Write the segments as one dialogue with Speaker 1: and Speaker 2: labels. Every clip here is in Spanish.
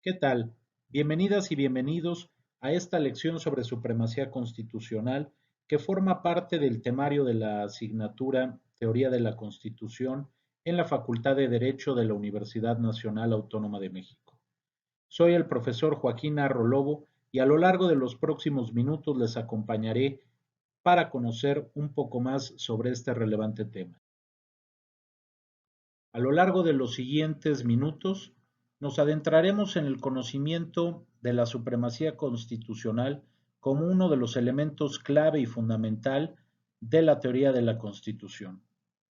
Speaker 1: ¿Qué tal? Bienvenidas y bienvenidos a esta lección sobre supremacía constitucional que forma parte del temario de la asignatura Teoría de la Constitución en la Facultad de Derecho de la Universidad Nacional Autónoma de México. Soy el profesor Joaquín Arro Lobo y a lo largo de los próximos minutos les acompañaré para conocer un poco más sobre este relevante tema. A lo largo de los siguientes minutos nos adentraremos en el conocimiento de la supremacía constitucional como uno de los elementos clave y fundamental de la teoría de la Constitución.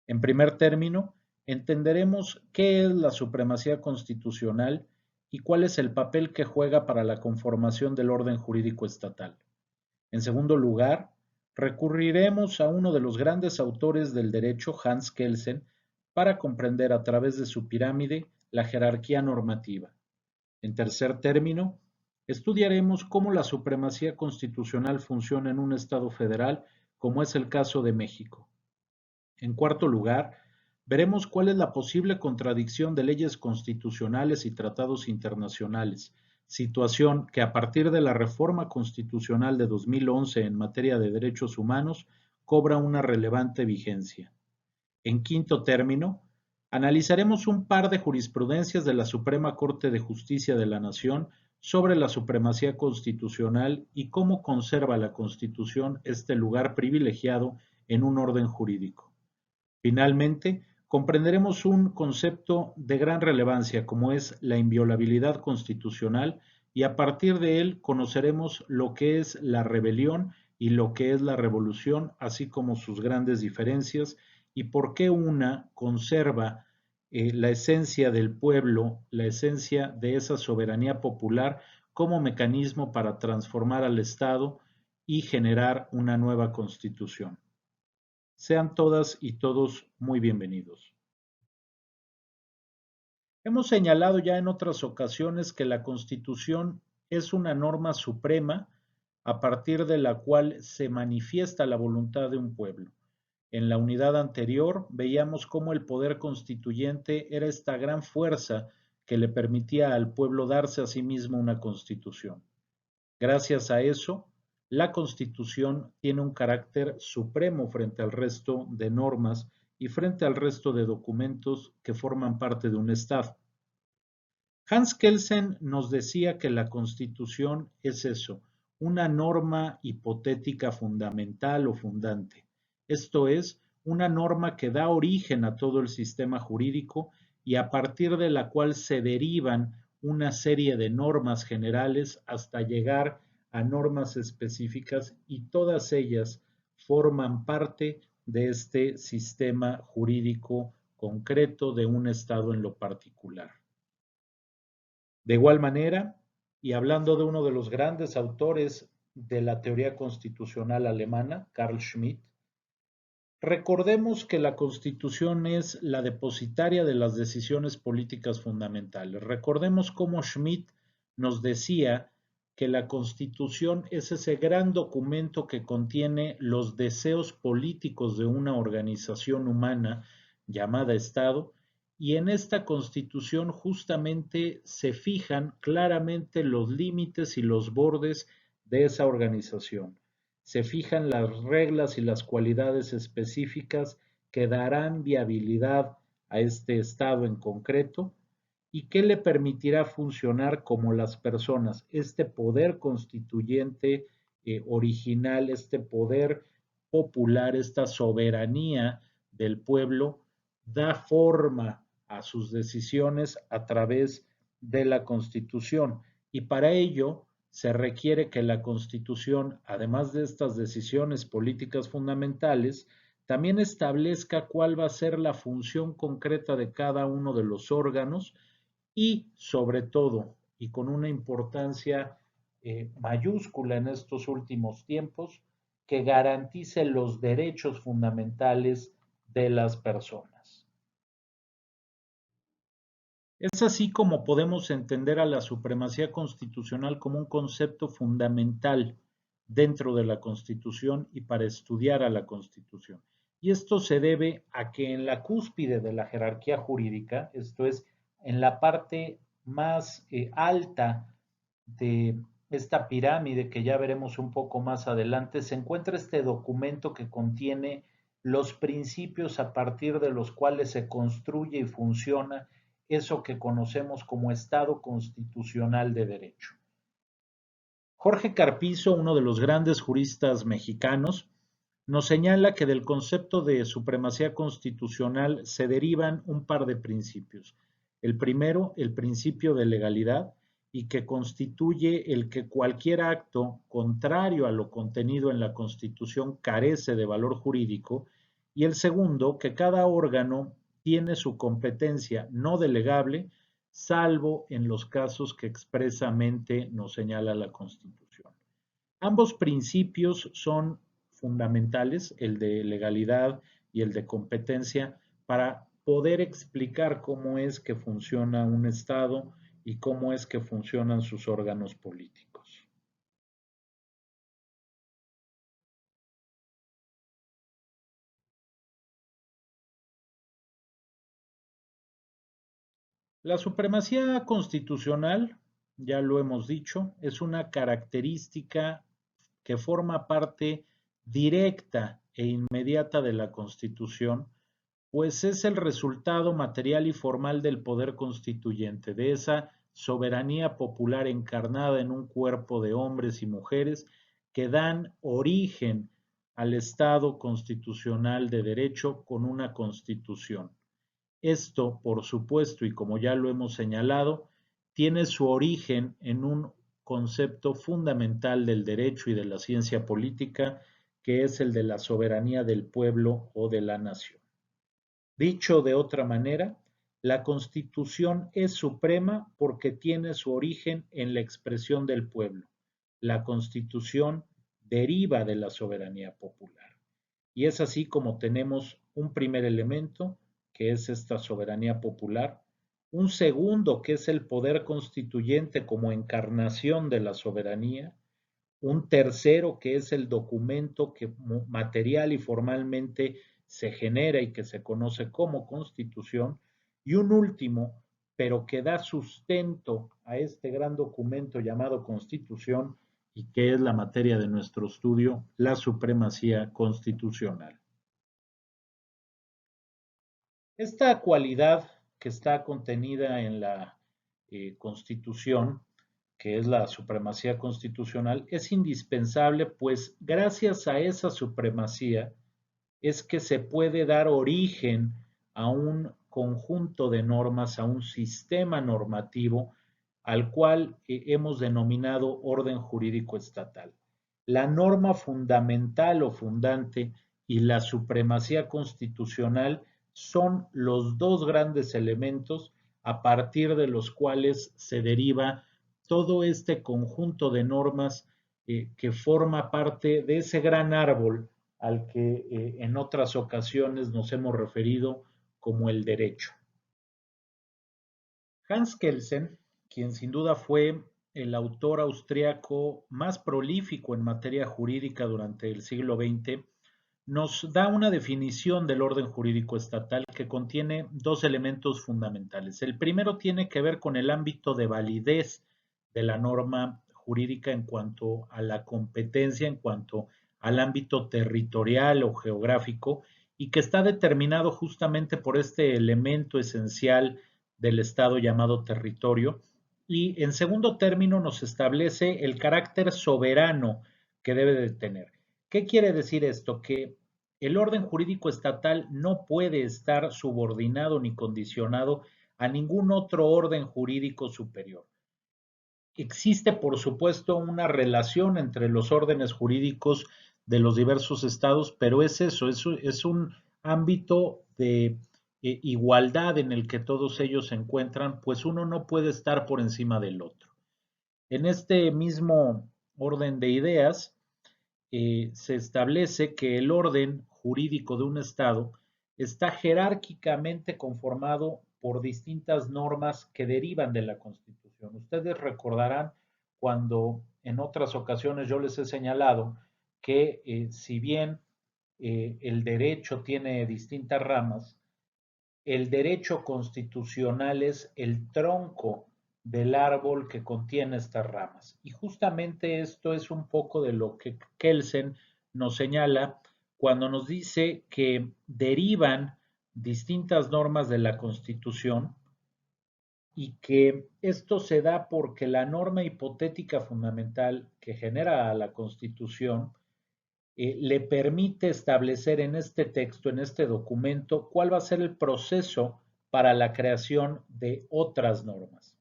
Speaker 1: En primer término, entenderemos qué es la supremacía constitucional y cuál es el papel que juega para la conformación del orden jurídico estatal. En segundo lugar, recurriremos a uno de los grandes autores del derecho, Hans Kelsen, para comprender a través de su pirámide la jerarquía normativa. En tercer término, estudiaremos cómo la supremacía constitucional funciona en un Estado federal, como es el caso de México. En cuarto lugar, veremos cuál es la posible contradicción de leyes constitucionales y tratados internacionales, situación que a partir de la reforma constitucional de 2011 en materia de derechos humanos cobra una relevante vigencia. En quinto término, analizaremos un par de jurisprudencias de la Suprema Corte de Justicia de la Nación sobre la supremacía constitucional y cómo conserva la Constitución este lugar privilegiado en un orden jurídico. Finalmente, comprenderemos un concepto de gran relevancia como es la inviolabilidad constitucional y a partir de él conoceremos lo que es la rebelión y lo que es la revolución, así como sus grandes diferencias y por qué una conserva la esencia del pueblo, la esencia de esa soberanía popular como mecanismo para transformar al Estado y generar una nueva constitución. Sean todas y todos muy bienvenidos. Hemos señalado ya en otras ocasiones que la Constitución es una norma suprema a partir de la cual se manifiesta la voluntad de un pueblo. En la unidad anterior veíamos cómo el poder constituyente era esta gran fuerza que le permitía al pueblo darse a sí mismo una constitución. Gracias a eso, la Constitución tiene un carácter supremo frente al resto de normas y frente al resto de documentos que forman parte de un Estado. Hans Kelsen nos decía que la Constitución es eso, una norma hipotética fundamental o fundante. Esto es, una norma que da origen a todo el sistema jurídico y a partir de la cual se derivan una serie de normas generales hasta llegar a normas específicas y todas ellas forman parte de este sistema jurídico concreto de un Estado en lo particular. De igual manera, y hablando de uno de los grandes autores de la teoría constitucional alemana, Carl Schmitt, recordemos que la Constitución es la depositaria de las decisiones políticas fundamentales. Recordemos cómo Schmitt nos decía que la Constitución es ese gran documento que contiene los deseos políticos de una organización humana llamada Estado, y en esta Constitución justamente se fijan claramente los límites y los bordes de esa organización. Se fijan las reglas y las cualidades específicas que darán viabilidad a este Estado en concreto y que le permitirá funcionar como las personas. Este poder constituyente original, este poder popular, esta soberanía del pueblo, da forma a sus decisiones a través de la Constitución. Y para ello se requiere que la Constitución, además de estas decisiones políticas fundamentales, también establezca cuál va a ser la función concreta de cada uno de los órganos y, sobre todo, y con una importancia mayúscula en estos últimos tiempos, que garantice los derechos fundamentales de las personas. Es así como podemos entender a la supremacía constitucional como un concepto fundamental dentro de la Constitución y para estudiar a la Constitución. Y esto se debe a que en la cúspide de la jerarquía jurídica, esto es, en la parte más alta de esta pirámide, que ya veremos un poco más adelante, se encuentra este documento que contiene los principios a partir de los cuales se construye y funciona eso que conocemos como Estado constitucional de derecho. Jorge Carpizo, uno de los grandes juristas mexicanos, nos señala que del concepto de supremacía constitucional se derivan un par de principios. El primero, el principio de legalidad, y que constituye el que cualquier acto contrario a lo contenido en la Constitución carece de valor jurídico. Y el segundo, que cada órgano tiene su competencia no delegable, salvo en los casos que expresamente nos señala la Constitución. Ambos principios son fundamentales, el de legalidad y el de competencia, para poder explicar cómo es que funciona un Estado y cómo es que funcionan sus órganos políticos. La supremacía constitucional, ya lo hemos dicho, es una característica que forma parte directa e inmediata de la Constitución, pues es el resultado material y formal del poder constituyente, de esa soberanía popular encarnada en un cuerpo de hombres y mujeres que dan origen al Estado constitucional de derecho con una constitución. Esto, por supuesto, y como ya lo hemos señalado, tiene su origen en un concepto fundamental del derecho y de la ciencia política, que es el de la soberanía del pueblo o de la nación. Dicho de otra manera, la Constitución es suprema porque tiene su origen en la expresión del pueblo. La Constitución deriva de la soberanía popular. Y es así como tenemos un primer elemento, que es esta soberanía popular, un segundo, que es el poder constituyente como encarnación de la soberanía, un tercero, que es el documento que material y formalmente se genera y que se conoce como Constitución, y un último, pero que da sustento a este gran documento llamado Constitución y que es la materia de nuestro estudio, la supremacía constitucional. Esta cualidad que está contenida en la Constitución, que es la supremacía constitucional, es indispensable, pues gracias a esa supremacía es que se puede dar origen a un conjunto de normas, a un sistema normativo al cual hemos denominado orden jurídico estatal. La norma fundamental o fundante y la supremacía constitucional son los dos grandes elementos a partir de los cuales se deriva todo este conjunto de normas que forma parte de ese gran árbol al que en otras ocasiones nos hemos referido como el derecho. Hans Kelsen, quien sin duda fue el autor austriaco más prolífico en materia jurídica durante el siglo XX, nos da una definición del orden jurídico estatal que contiene dos elementos fundamentales. El primero tiene que ver con el ámbito de validez de la norma jurídica en cuanto a la competencia, en cuanto al ámbito territorial o geográfico, y que está determinado justamente por este elemento esencial del Estado llamado territorio. Y en segundo término nos establece el carácter soberano que debe de tener. ¿Qué quiere decir esto? Que el orden jurídico estatal no puede estar subordinado ni condicionado a ningún otro orden jurídico superior. Existe, por supuesto, una relación entre los órdenes jurídicos de los diversos estados, pero es eso, es un ámbito de igualdad en el que todos ellos se encuentran, pues uno no puede estar por encima del otro. En este mismo orden de ideas, se establece que el orden jurídico de un Estado está jerárquicamente conformado por distintas normas que derivan de la Constitución. Ustedes recordarán cuando en otras ocasiones yo les he señalado que si bien el derecho tiene distintas ramas, el derecho constitucional es el tronco del árbol que contiene estas ramas. Y justamente esto es un poco de lo que Kelsen nos señala cuando nos dice que derivan distintas normas de la Constitución y que esto se da porque la norma hipotética fundamental que genera a la Constitución le permite establecer en este texto, en este documento, cuál va a ser el proceso para la creación de otras normas.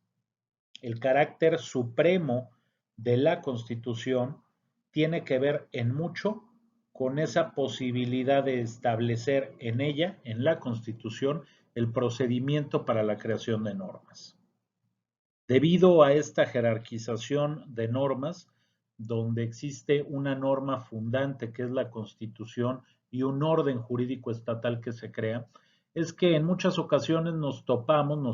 Speaker 1: El carácter supremo de la Constitución tiene que ver en mucho con esa posibilidad de establecer en ella, en la Constitución, el procedimiento para la creación de normas. Debido a esta jerarquización de normas, donde existe una norma fundante que es la Constitución y un orden jurídico estatal que se crea, es que en muchas ocasiones nos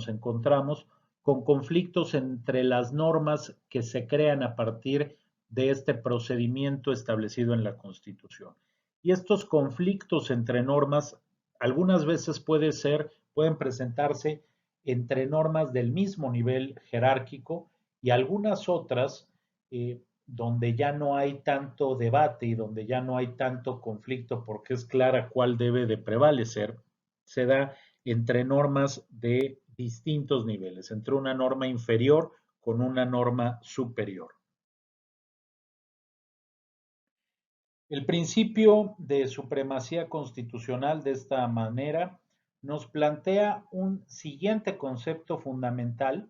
Speaker 1: encontramos con conflictos entre las normas que se crean a partir de este procedimiento establecido en la Constitución. Y estos conflictos entre normas algunas veces pueden presentarse entre normas del mismo nivel jerárquico y algunas otras donde ya no hay tanto debate y donde ya no hay tanto conflicto porque es clara cuál debe de prevalecer, se da entre normas de distintos niveles, entre una norma inferior con una norma superior. El principio de supremacía constitucional de esta manera nos plantea un siguiente concepto fundamental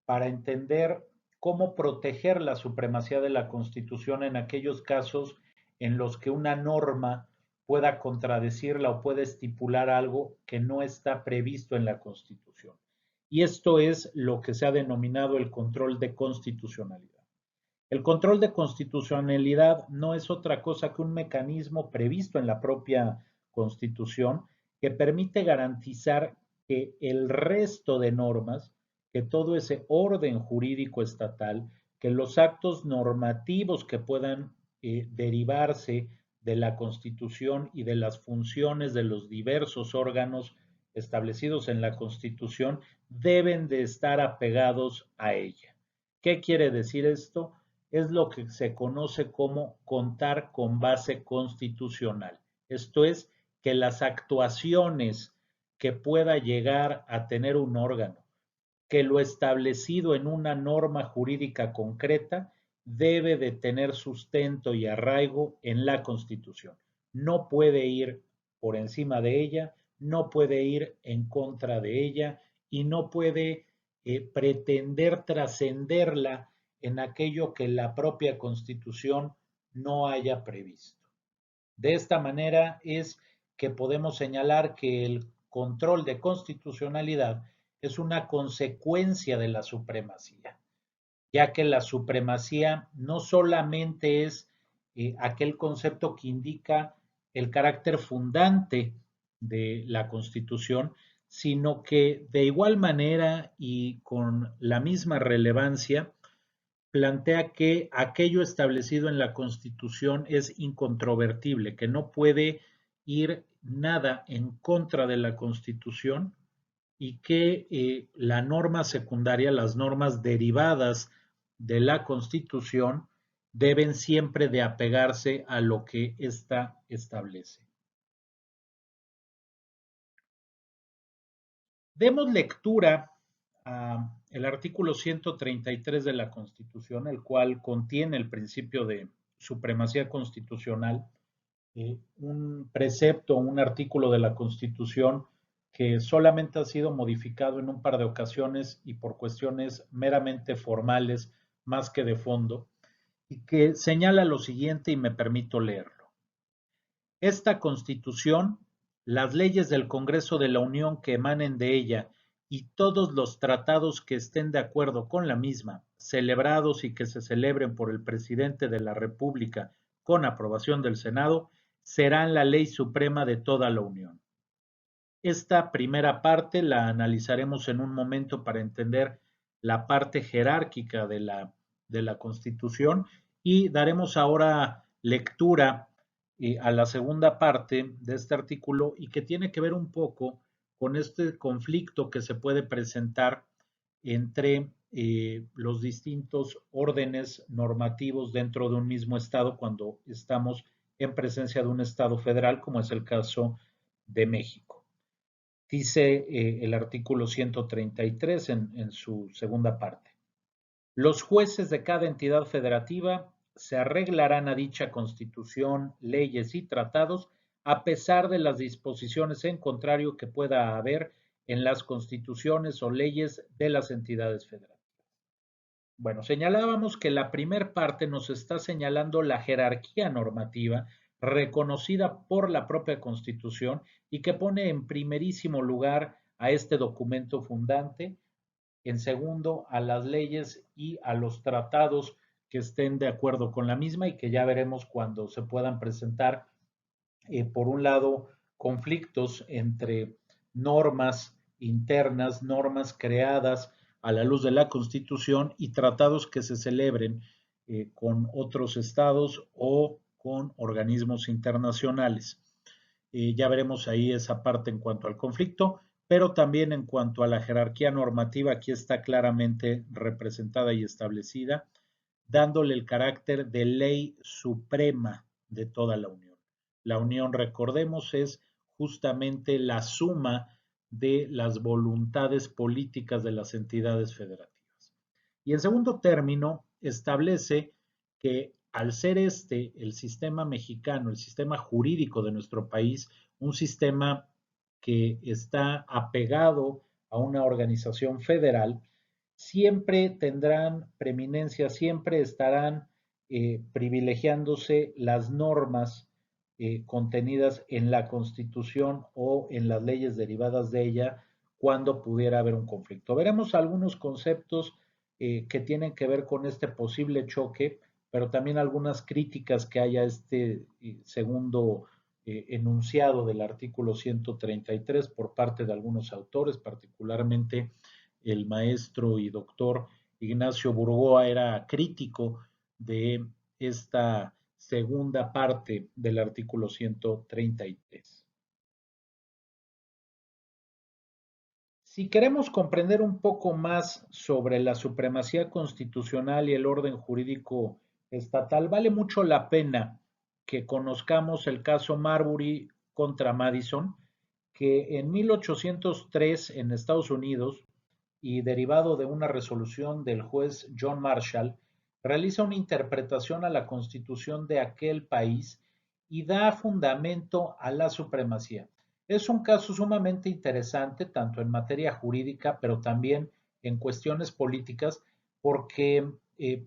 Speaker 1: para entender cómo proteger la supremacía de la Constitución en aquellos casos en los que una norma pueda contradecirla o pueda estipular algo que no está previsto en la Constitución. Y esto es lo que se ha denominado el control de constitucionalidad. El control de constitucionalidad no es otra cosa que un mecanismo previsto en la propia Constitución que permite garantizar que el resto de normas, que todo ese orden jurídico estatal, que los actos normativos que puedan derivarse de la Constitución y de las funciones de los diversos órganos establecidos en la Constitución deben de estar apegados a ella. ¿Qué quiere decir esto? Es lo que se conoce como contar con base constitucional. Esto es, que las actuaciones que pueda llegar a tener un órgano, que lo establecido en una norma jurídica concreta, debe de tener sustento y arraigo en la Constitución. No puede ir por encima de ella, no puede ir en contra de ella y no puede pretender trascenderla en aquello que la propia Constitución no haya previsto. De esta manera es que podemos señalar que el control de constitucionalidad es una consecuencia de la supremacía, ya que la supremacía no solamente es aquel concepto que indica el carácter fundante de la Constitución, sino que de igual manera y con la misma relevancia plantea que aquello establecido en la Constitución es incontrovertible, que no puede ir nada en contra de la Constitución y que la norma secundaria, las normas derivadas de la Constitución, deben siempre de apegarse a lo que ésta establece. Demos lectura al artículo 133 de la Constitución, el cual contiene el principio de supremacía constitucional, un precepto, un artículo de la Constitución que solamente ha sido modificado en un par de ocasiones y por cuestiones meramente formales más que de fondo, y que señala lo siguiente y me permito leerlo. Esta Constitución, las leyes del Congreso de la Unión que emanen de ella y todos los tratados que estén de acuerdo con la misma, celebrados y que se celebren por el presidente de la República con aprobación del Senado, serán la ley suprema de toda la Unión. Esta primera parte la analizaremos en un momento para entender la parte jerárquica de la Constitución y daremos ahora lectura a la segunda parte de este artículo y que tiene que ver un poco con este conflicto que se puede presentar entre los distintos órdenes normativos dentro de un mismo estado cuando estamos en presencia de un estado federal, como es el caso de México. Dice el artículo 133 en su segunda parte. Los jueces de cada entidad federativa se arreglarán a dicha constitución, leyes y tratados a pesar de las disposiciones en contrario que pueda haber en las constituciones o leyes de las entidades federativas. Bueno, señalábamos que la primer parte nos está señalando la jerarquía normativa reconocida por la propia Constitución y que pone en primerísimo lugar a este documento fundante, en segundo a las leyes y a los tratados que estén de acuerdo con la misma y que ya veremos cuando se puedan presentar, por un lado, conflictos entre normas internas, normas creadas a la luz de la Constitución y tratados que se celebren con otros estados o con organismos internacionales. Ya veremos ahí esa parte en cuanto al conflicto, pero también en cuanto a la jerarquía normativa, aquí está claramente representada y establecida, dándole el carácter de ley suprema de toda la Unión. La Unión, recordemos, es justamente la suma de las voluntades políticas de las entidades federativas. Y en segundo término, establece que al ser este el sistema mexicano, el sistema jurídico de nuestro país, un sistema que está apegado a una organización federal, siempre tendrán preeminencia, siempre estarán privilegiándose las normas contenidas en la Constitución o en las leyes derivadas de ella cuando pudiera haber un conflicto. Veremos algunos conceptos que tienen que ver con este posible choque, pero también algunas críticas que haya este segundo enunciado del artículo 133 por parte de algunos autores, particularmente el maestro y doctor Ignacio Burgoa era crítico de esta segunda parte del artículo 133. Si queremos comprender un poco más sobre la supremacía constitucional y el orden jurídico estatal, vale mucho la pena que conozcamos el caso Marbury contra Madison, que en 1803 en Estados Unidos, y derivado de una resolución del juez John Marshall, realiza una interpretación a la constitución de aquel país y da fundamento a la supremacía. Es un caso sumamente interesante, tanto en materia jurídica, pero también en cuestiones políticas, porque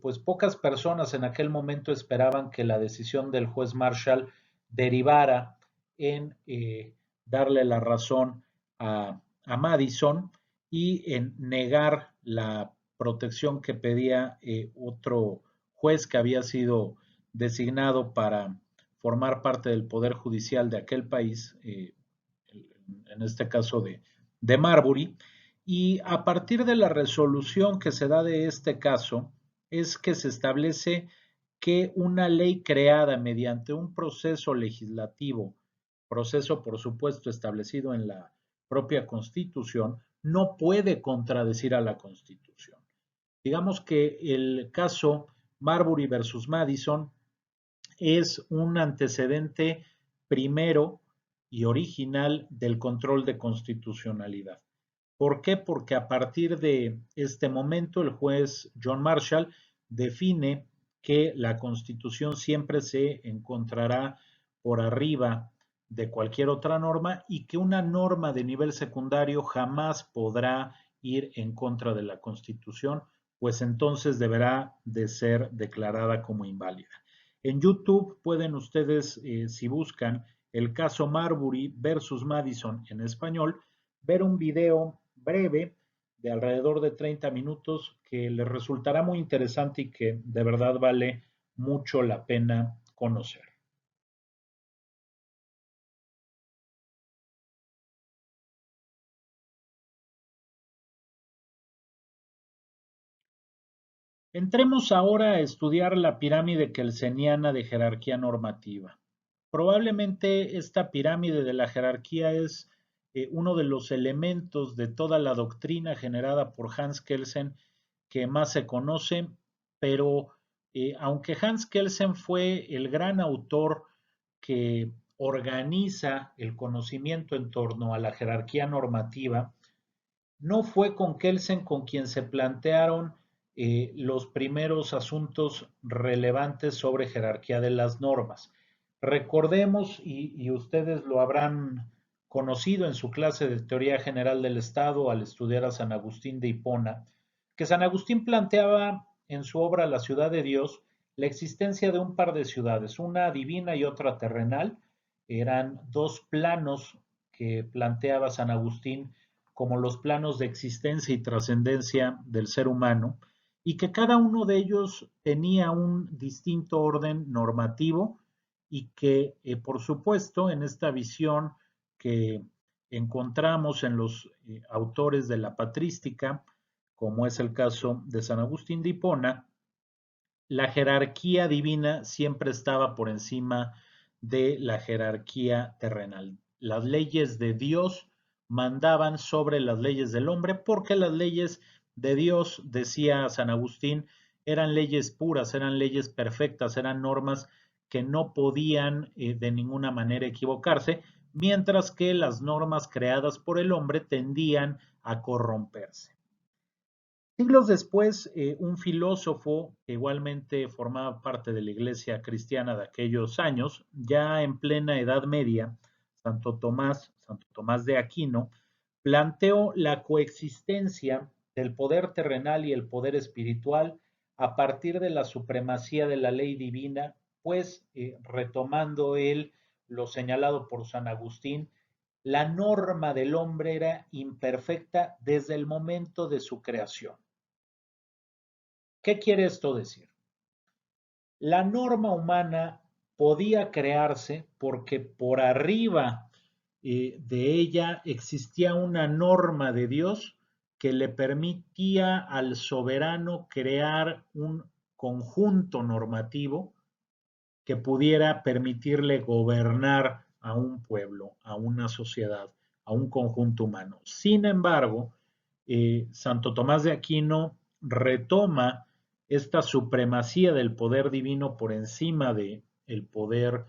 Speaker 1: pues pocas personas en aquel momento esperaban que la decisión del juez Marshall derivara en darle la razón a Madison y en negar la protección que pedía otro juez que había sido designado para formar parte del poder judicial de aquel país, en este caso de Marbury, y a partir de la resolución que se da de este caso es que se establece que una ley creada mediante un proceso legislativo, proceso por supuesto establecido en la propia Constitución, no puede contradecir a la Constitución. Digamos que el caso Marbury versus Madison es un antecedente primero y original del control de constitucionalidad. ¿Por qué? Porque a partir de este momento el juez John Marshall define que la Constitución siempre se encontrará por arriba de cualquier otra norma y que una norma de nivel secundario jamás podrá ir en contra de la Constitución, pues entonces deberá de ser declarada como inválida. En YouTube pueden ustedes, si buscan el caso Marbury versus Madison en español, ver un video breve de alrededor de 30 minutos que les resultará muy interesante y que de verdad vale mucho la pena conocer. Entremos ahora a estudiar la pirámide kelseniana de jerarquía normativa. Probablemente esta pirámide de la jerarquía es uno de los elementos de toda la doctrina generada por Hans Kelsen que más se conoce, pero aunque Hans Kelsen fue el gran autor que organiza el conocimiento en torno a la jerarquía normativa, no fue con Kelsen con quien se plantearon los primeros asuntos relevantes sobre jerarquía de las normas. Recordemos, y ustedes lo habrán conocido en su clase de Teoría General del Estado al estudiar a San Agustín de Hipona, que San Agustín planteaba en su obra La ciudad de Dios la existencia de un par de ciudades, una divina y otra terrenal. Eran dos planos que planteaba San Agustín como los planos de existencia y trascendencia del ser humano, y que cada uno de ellos tenía un distinto orden normativo y que, por supuesto, en esta visión que encontramos en los autores de la patrística, como es el caso de San Agustín de Hipona, la jerarquía divina siempre estaba por encima de la jerarquía terrenal. Las leyes de Dios mandaban sobre las leyes del hombre porque las leyes de Dios, decía San Agustín, eran leyes puras, eran leyes perfectas, eran normas que no podían de ninguna manera equivocarse, mientras que las normas creadas por el hombre tendían a corromperse. Siglos después, un filósofo que igualmente formaba parte de la iglesia cristiana de aquellos años, ya en plena Edad Media, Santo Tomás de Aquino, planteó la coexistencia del poder terrenal y el poder espiritual a partir de la supremacía de la ley divina, pues retomando él lo señalado por San Agustín, la norma del hombre era imperfecta desde el momento de su creación. ¿Qué quiere esto decir? La norma humana podía crearse porque por arriba de ella existía una norma de Dios que le permitía al soberano crear un conjunto normativo que pudiera permitirle gobernar a un pueblo, a una sociedad, a un conjunto humano. Sin embargo, Santo Tomás de Aquino retoma esta supremacía del poder divino por encima del poder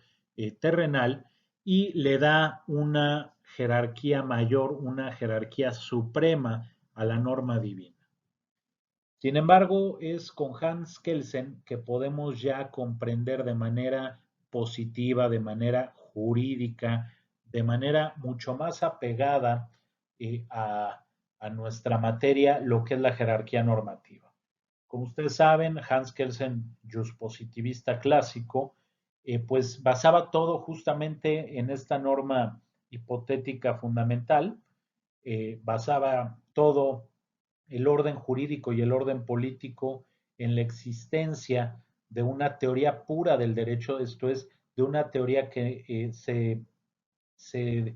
Speaker 1: terrenal y le da una jerarquía mayor, una jerarquía suprema a la norma divina. Sin embargo, es con Hans Kelsen que podemos ya comprender de manera positiva, de manera jurídica, de manera mucho más apegada a nuestra materia, lo que es la jerarquía normativa. Como ustedes saben, Hans Kelsen, positivista clásico, pues basaba todo justamente en esta norma hipotética fundamental, basaba todo el orden jurídico y el orden político en la existencia de una teoría pura del derecho, esto es, de una teoría que se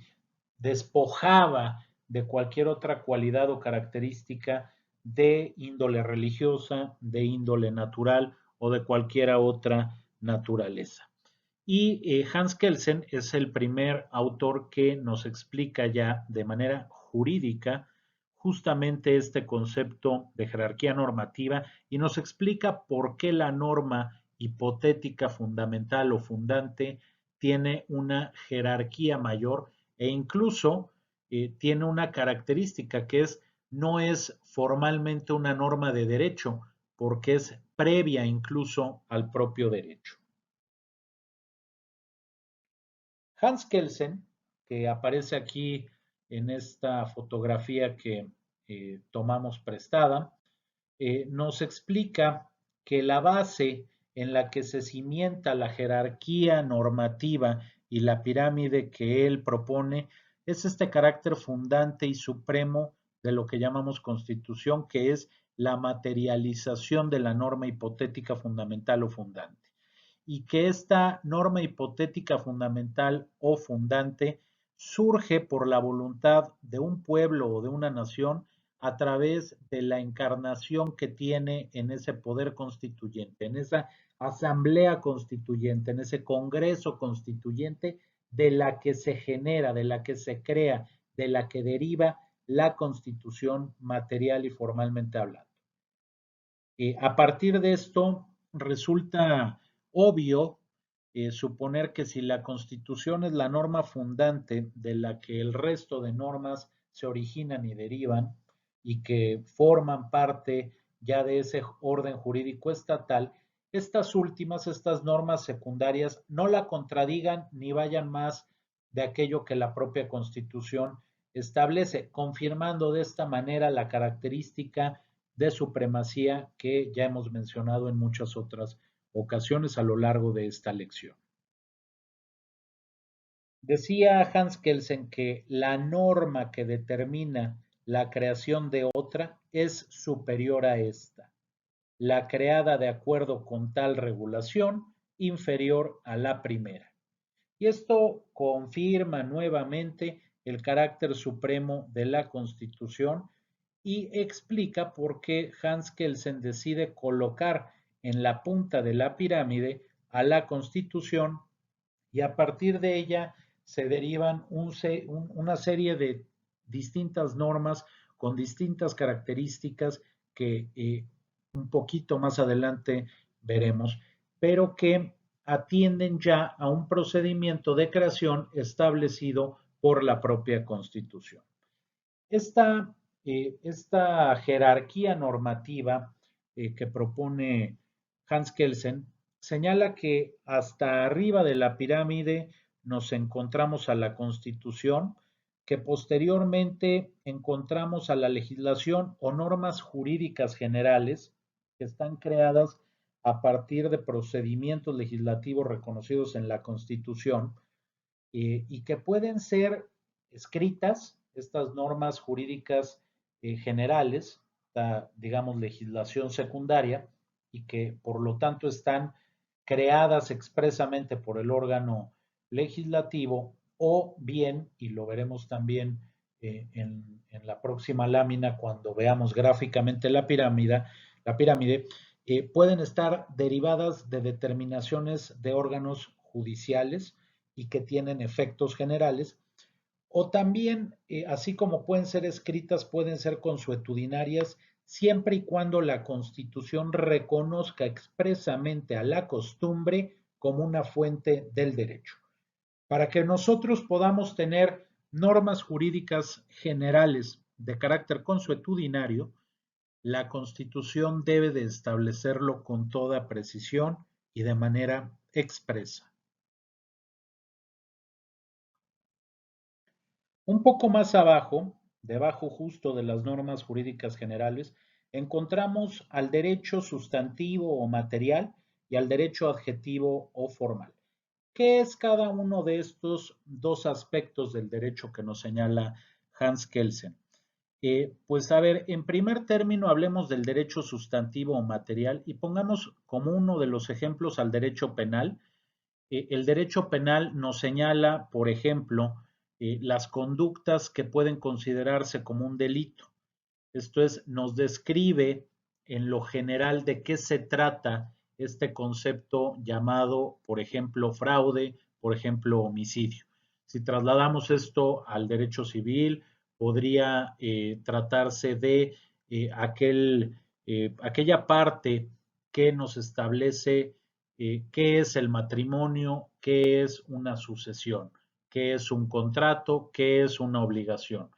Speaker 1: despojaba de cualquier otra cualidad o característica de índole religiosa, de índole natural o de cualquier otra naturaleza. Y Hans Kelsen es el primer autor que nos explica ya de manera jurídica justamente este concepto de jerarquía normativa y nos explica por qué la norma hipotética fundamental o fundante tiene una jerarquía mayor e incluso tiene una característica que es no es formalmente una norma de derecho porque es previa incluso al propio derecho. Hans Kelsen, que aparece aquí en esta fotografía que tomamos prestada, nos explica que la base en la que se cimienta la jerarquía normativa y la pirámide que él propone es este carácter fundante y supremo de lo que llamamos constitución, que es la materialización de la norma hipotética fundamental o fundante y que esta norma hipotética fundamental o fundante surge por la voluntad de un pueblo o de una nación a través de la encarnación que tiene en ese poder constituyente, en esa asamblea constituyente, en ese congreso constituyente de la que se genera, de la que se crea, de la que deriva la constitución material y formalmente hablando. A partir de esto, resulta obvio suponer que si la Constitución es la norma fundante de la que el resto de normas se originan y derivan y que forman parte ya de ese orden jurídico estatal, estas últimas, estas normas secundarias, no la contradigan ni vayan más de aquello que la propia Constitución establece, confirmando de esta manera la característica de supremacía que ya hemos mencionado en muchas otras ocasiones a lo largo de esta lección. Decía Hans Kelsen que la norma que determina la creación de otra es superior a esta, la creada de acuerdo con tal regulación inferior a la primera. Y esto confirma nuevamente el carácter supremo de la Constitución y explica por qué Hans Kelsen decide colocar en la punta de la pirámide a la Constitución y a partir de ella se derivan una serie de distintas normas con distintas características que un poquito más adelante veremos, pero que atienden ya a un procedimiento de creación establecido por la propia Constitución. Esta jerarquía normativa que propone Hans Kelsen señala que hasta arriba de la pirámide nos encontramos a la Constitución, que posteriormente encontramos a la legislación o normas jurídicas generales que están creadas a partir de procedimientos legislativos reconocidos en la Constitución y que pueden ser escritas, estas normas jurídicas generales, digamos legislación secundaria, y que por lo tanto están creadas expresamente por el órgano legislativo, o bien, y lo veremos también en la próxima lámina cuando veamos gráficamente la pirámide pueden estar derivadas de determinaciones de órganos judiciales y que tienen efectos generales, o también, así como pueden ser escritas, pueden ser consuetudinarias, siempre y cuando la Constitución reconozca expresamente a la costumbre como una fuente del derecho. Para que nosotros podamos tener normas jurídicas generales de carácter consuetudinario, la Constitución debe de establecerlo con toda precisión y de manera expresa. Un poco más abajo, debajo justo de las normas jurídicas generales, encontramos al derecho sustantivo o material y al derecho adjetivo o formal. ¿Qué es cada uno de estos dos aspectos del derecho que nos señala Hans Kelsen? Pues a ver, en primer término hablemos del derecho sustantivo o material y pongamos como uno de los ejemplos al derecho penal. El derecho penal nos señala, por ejemplo, las conductas que pueden considerarse como un delito. Esto es, nos describe en lo general de qué se trata este concepto llamado, por ejemplo, fraude, por ejemplo, homicidio. Si trasladamos esto al derecho civil, podría tratarse de aquella parte que nos establece qué es el matrimonio, qué es una sucesión, qué es un contrato, qué es una obligación.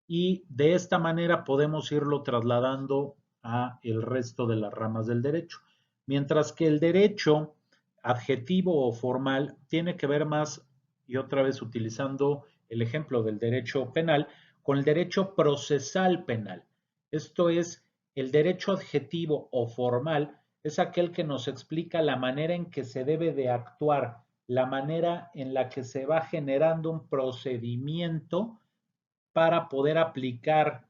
Speaker 1: Y de esta manera podemos irlo trasladando a el resto de las ramas del derecho. Mientras que el derecho adjetivo o formal tiene que ver más, y otra vez utilizando el ejemplo del derecho penal, con el derecho procesal penal. Esto es, el derecho adjetivo o formal es aquel que nos explica la manera en que se debe de actuar, la manera en la que se va generando un procedimiento para poder aplicar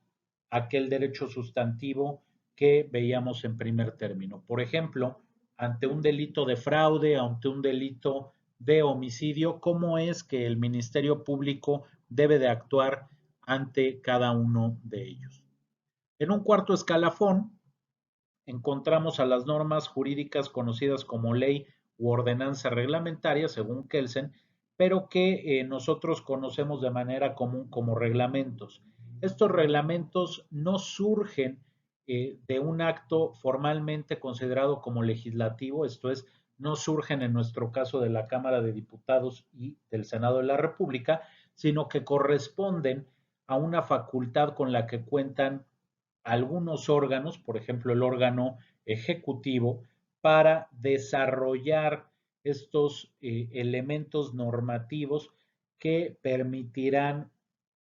Speaker 1: aquel derecho sustantivo que veíamos en primer término. Por ejemplo, ante un delito de fraude, ante un delito de homicidio, ¿cómo es que el Ministerio Público debe de actuar ante cada uno de ellos? En un cuarto escalafón, encontramos a las normas jurídicas conocidas como ley u ordenanza reglamentaria, según Kelsen, pero que nosotros conocemos de manera común como reglamentos. Estos reglamentos no surgen de un acto formalmente considerado como legislativo, esto es, no surgen en nuestro caso de la Cámara de Diputados y del Senado de la República, sino que corresponden a una facultad con la que cuentan algunos órganos, por ejemplo el órgano ejecutivo, para desarrollar estos elementos normativos que permitirán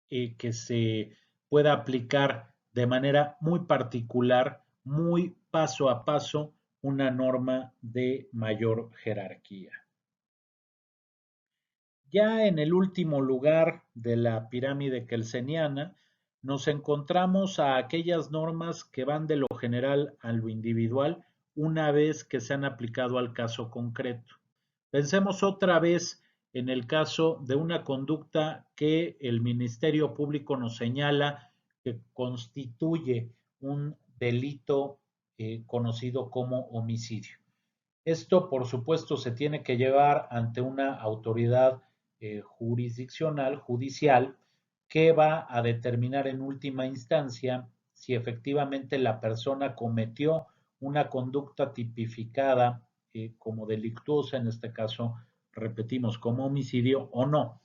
Speaker 1: que se pueda aplicar de manera muy particular, muy paso a paso, una norma de mayor jerarquía. Ya en el último lugar de la pirámide kelseniana, nos encontramos a aquellas normas que van de lo general a lo individual una vez que se han aplicado al caso concreto. Pensemos otra vez en el caso de una conducta que el Ministerio Público nos señala que constituye un delito conocido como homicidio. Esto, por supuesto, se tiene que llevar ante una autoridad jurisdiccional, judicial, que va a determinar en última instancia si efectivamente la persona cometió una conducta tipificada como delictuosa, en este caso, repetimos, como homicidio o no.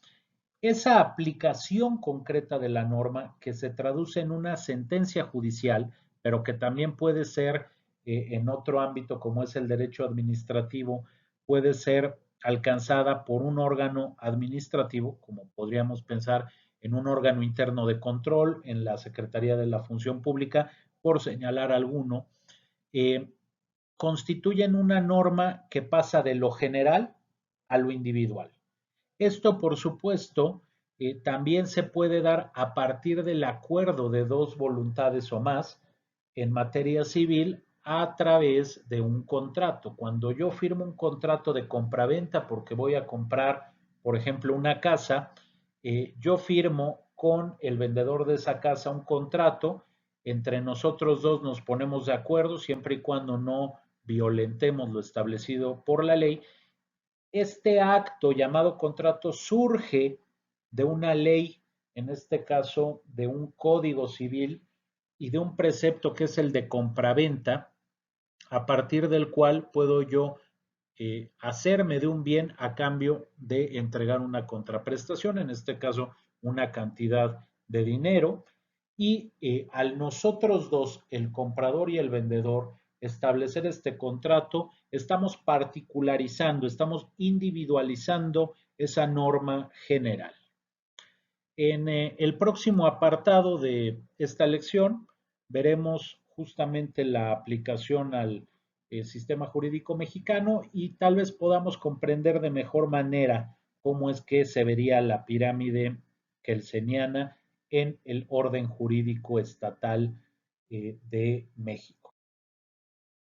Speaker 1: Esa aplicación concreta de la norma que se traduce en una sentencia judicial, pero que también puede ser en otro ámbito como es el derecho administrativo, puede ser alcanzada por un órgano administrativo, como podríamos pensar en un órgano interno de control, en la Secretaría de la Función Pública, por señalar alguno, eh, constituyen una norma que pasa de lo general a lo individual. Esto, por supuesto, también se puede dar a partir del acuerdo de dos voluntades o más en materia civil a través de un contrato. Cuando yo firmo un contrato de compraventa porque voy a comprar, por ejemplo, una casa, yo firmo con el vendedor de esa casa un contrato, entre nosotros dos nos ponemos de acuerdo siempre y cuando no violentemos lo establecido por la ley. Este acto llamado contrato surge de una ley, en este caso de un código civil y de un precepto que es el de compraventa, a partir del cual puedo yo hacerme de un bien a cambio de entregar una contraprestación, en este caso una cantidad de dinero, y al nosotros dos, el comprador y el vendedor, establecer este contrato, estamos particularizando, estamos individualizando esa norma general. En el próximo apartado de esta lección veremos justamente la aplicación al sistema jurídico mexicano y tal vez podamos comprender de mejor manera cómo es que se vería la pirámide kelseniana en el orden jurídico estatal de México.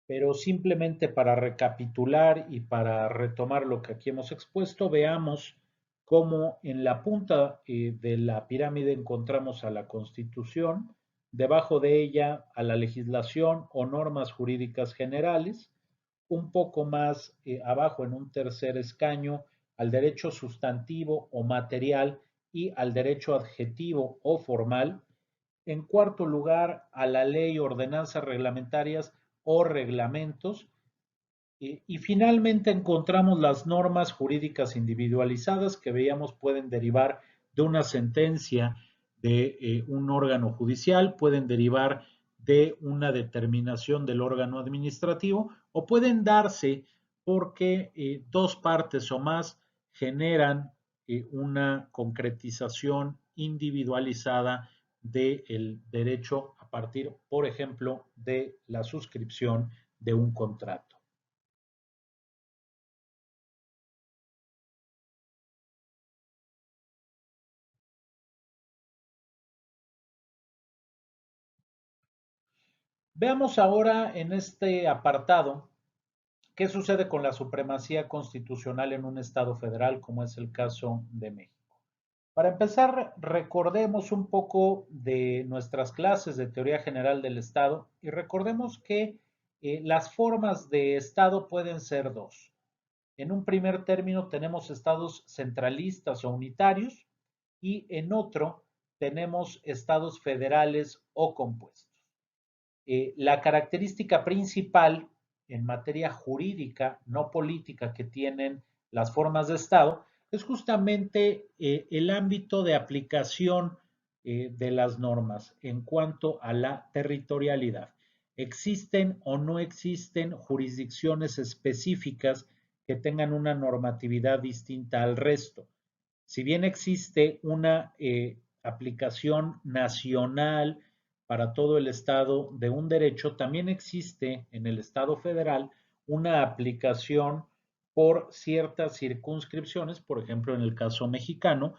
Speaker 1: Pero simplemente para recapitular y para retomar lo que aquí hemos expuesto, veamos cómo en la punta de la pirámide encontramos a la Constitución, debajo de ella a la legislación o normas jurídicas generales, un poco más abajo en un tercer escaño al derecho sustantivo o material y al derecho adjetivo o formal. En cuarto lugar, a la ley, ordenanzas reglamentarias o reglamentos. Y finalmente encontramos las normas jurídicas individualizadas que veíamos pueden derivar de una sentencia de un órgano judicial, pueden derivar de una determinación del órgano administrativo o pueden darse porque dos partes o más generan una concretización individualizada del derecho a partir, por ejemplo, de la suscripción de un contrato. Veamos ahora en este apartado qué sucede con la supremacía constitucional en un Estado federal, como es el caso de México. Para empezar, recordemos un poco de nuestras clases de teoría general del Estado y recordemos que las formas de Estado pueden ser dos. En un primer término tenemos estados centralistas o unitarios y en otro tenemos estados federales o compuestos. La característica principal en materia jurídica, no política, que tienen las formas de Estado es justamente el ámbito de aplicación de las normas en cuanto a la territorialidad. ¿Existen o no existen jurisdicciones específicas que tengan una normatividad distinta al resto? Si bien existe una aplicación nacional para todo el Estado de un derecho, también existe en el Estado federal una aplicación por ciertas circunscripciones, por ejemplo, en el caso mexicano,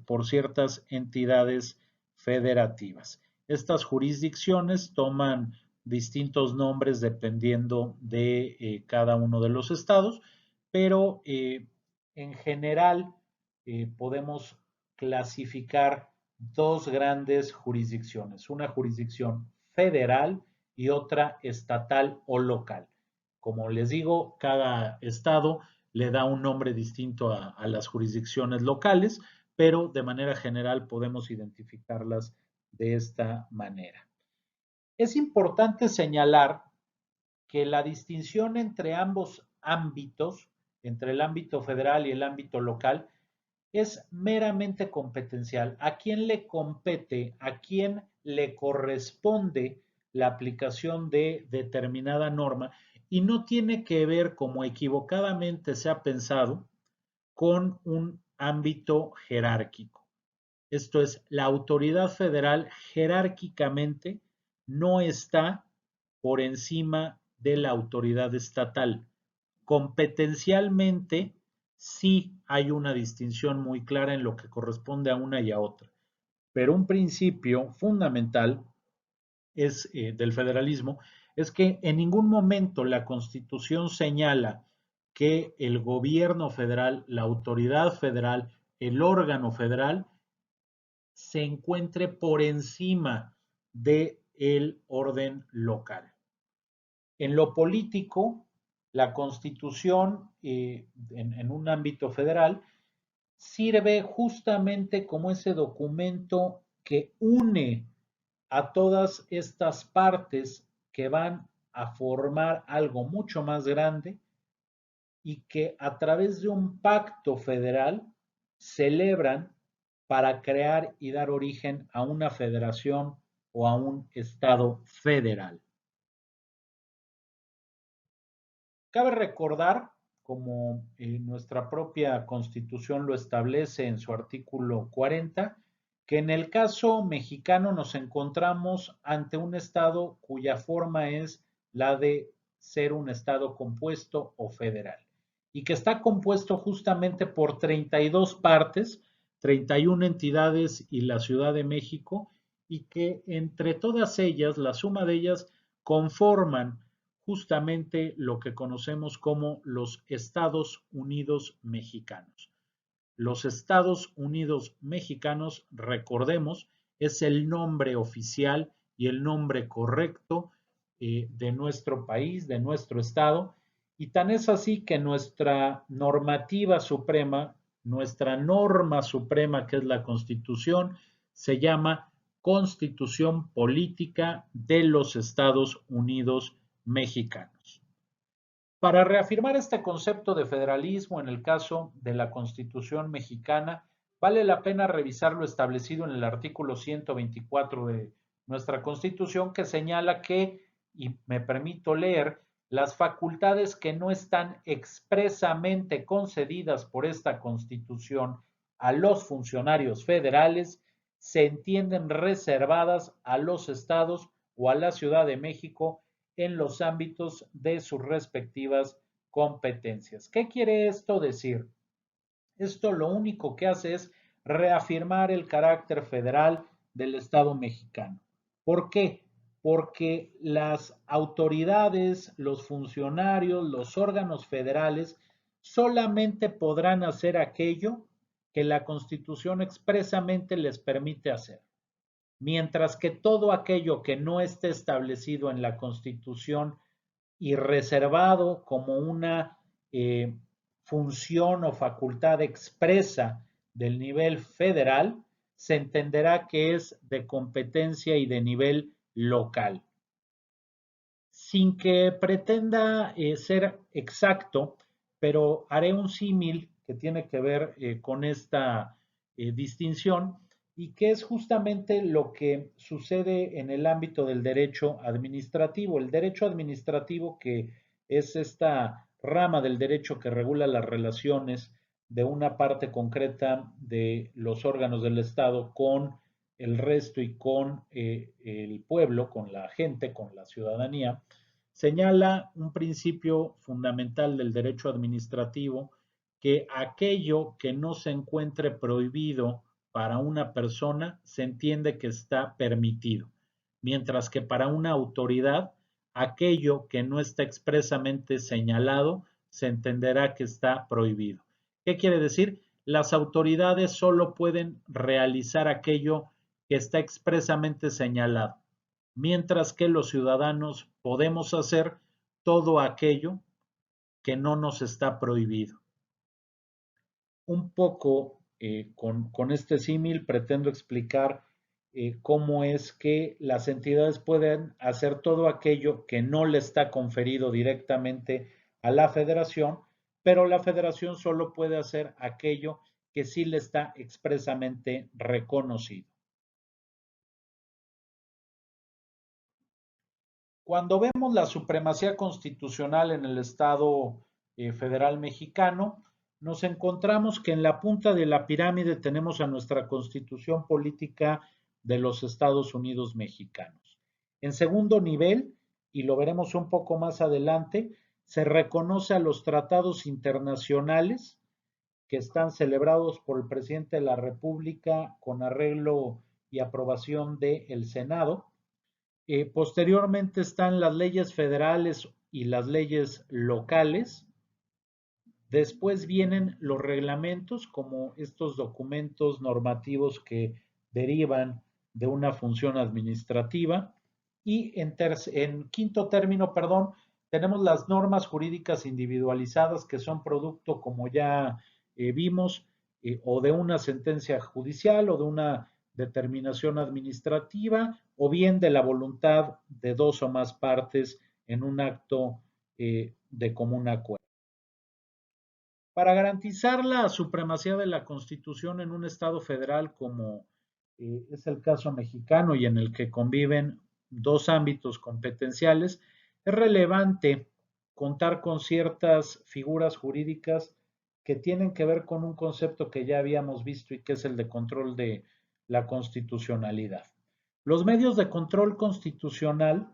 Speaker 1: por ciertas entidades federativas. Estas jurisdicciones toman distintos nombres dependiendo de cada uno de los estados, pero en general podemos clasificar dos grandes jurisdicciones, una jurisdicción federal y otra estatal o local. Como les digo, cada estado le da un nombre distinto a las jurisdicciones locales, pero de manera general podemos identificarlas de esta manera. Es importante señalar que la distinción entre ambos ámbitos, entre el ámbito federal y el ámbito local, es meramente competencial. ¿A quién le compete, a quién le corresponde la aplicación de determinada norma? Y no tiene que ver, como equivocadamente se ha pensado, con un ámbito jerárquico. Esto es, la autoridad federal jerárquicamente no está por encima de la autoridad estatal. Competencialmente, sí hay una distinción muy clara en lo que corresponde a una y a otra, pero un principio fundamental es, del federalismo es que en ningún momento la Constitución señala que el gobierno federal, la autoridad federal, el órgano federal se encuentre por encima del orden local. En lo político, la Constitución en un ámbito federal sirve justamente como ese documento que une a todas estas partes que van a formar algo mucho más grande y que a través de un pacto federal celebran para crear y dar origen a una federación o a un estado federal. Cabe recordar, como nuestra propia Constitución lo establece en su artículo 40, que en el caso mexicano nos encontramos ante un estado cuya forma es la de ser un estado compuesto o federal, y que está compuesto justamente por 32 partes, 31 entidades y la Ciudad de México, y que entre todas ellas, la suma de ellas, conforman justamente lo que conocemos como los Estados Unidos mexicanos. Los Estados Unidos mexicanos, recordemos, es el nombre oficial y el nombre correcto de nuestro país, de nuestro estado, y tan es así que nuestra normativa suprema, nuestra norma suprema, que es la Constitución, se llama Constitución Política de los Estados Unidos mexicanos. Para reafirmar este concepto de federalismo en el caso de la Constitución mexicana, vale la pena revisar lo establecido en el artículo 124 de nuestra Constitución, que señala que, y me permito leer, las facultades que no están expresamente concedidas por esta Constitución a los funcionarios federales se entienden reservadas a los estados o a la Ciudad de México en los ámbitos de sus respectivas competencias. ¿Qué quiere esto decir? Esto lo único que hace es reafirmar el carácter federal del Estado mexicano. ¿Por qué? Porque las autoridades, los funcionarios, los órganos federales solamente podrán hacer aquello que la Constitución expresamente les permite hacer, mientras que todo aquello que no esté establecido en la Constitución y reservado como una función o facultad expresa del nivel federal, se entenderá que es de competencia y de nivel local. Sin que pretenda ser exacto, pero haré un símil que tiene que ver con esta distinción y que es justamente lo que sucede en el ámbito del derecho administrativo. El derecho administrativo, que es esta rama del derecho que regula las relaciones de una parte concreta de los órganos del Estado con el resto y con el pueblo, con la gente, con la ciudadanía, señala un principio fundamental del derecho administrativo, que aquello que no se encuentre prohibido para una persona se entiende que está permitido, mientras que para una autoridad aquello que no está expresamente señalado se entenderá que está prohibido. ¿Qué quiere decir? Las autoridades solo pueden realizar aquello que está expresamente señalado, mientras que los ciudadanos podemos hacer todo aquello que no nos está prohibido. Un poco con este símil pretendo explicar cómo es que las entidades pueden hacer todo aquello que no le está conferido directamente a la federación, pero la federación solo puede hacer aquello que sí le está expresamente reconocido. Cuando vemos la supremacía constitucional en el Estado federal mexicano, nos encontramos que en la punta de la pirámide tenemos a nuestra constitución política de los Estados Unidos mexicanos. En segundo nivel, y lo veremos un poco más adelante, se reconoce a los tratados internacionales que están celebrados por el presidente de la República con arreglo y aprobación del Senado. Posteriormente están las leyes federales y las leyes locales. Después vienen los reglamentos, como estos documentos normativos que derivan de una función administrativa. Y en quinto término, perdón, tenemos las normas jurídicas individualizadas, que son producto, como ya vimos, o de una sentencia judicial o de una determinación administrativa, o bien de la voluntad de dos o más partes en un acto de común acuerdo. Para garantizar la supremacía de la Constitución en un Estado federal como es el caso mexicano y en el que conviven dos ámbitos competenciales, es relevante contar con ciertas figuras jurídicas que tienen que ver con un concepto que ya habíamos visto y que es el de control de la constitucionalidad. Los medios de control constitucional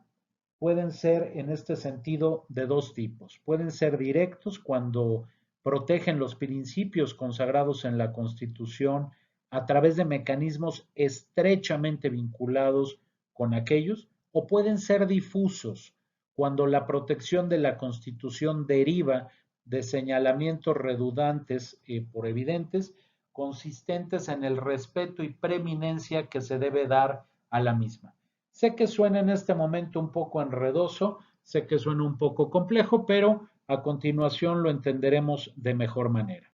Speaker 1: pueden ser en este sentido de dos tipos. Pueden ser directos cuando protegen los principios consagrados en la Constitución a través de mecanismos estrechamente vinculados con aquellos, o pueden ser difusos cuando la protección de la Constitución deriva de señalamientos redundantes por evidentes, consistentes en el respeto y preeminencia que se debe dar a la misma. Sé que suena en este momento un poco enredoso, sé que suena un poco complejo, pero a continuación lo entenderemos de mejor manera.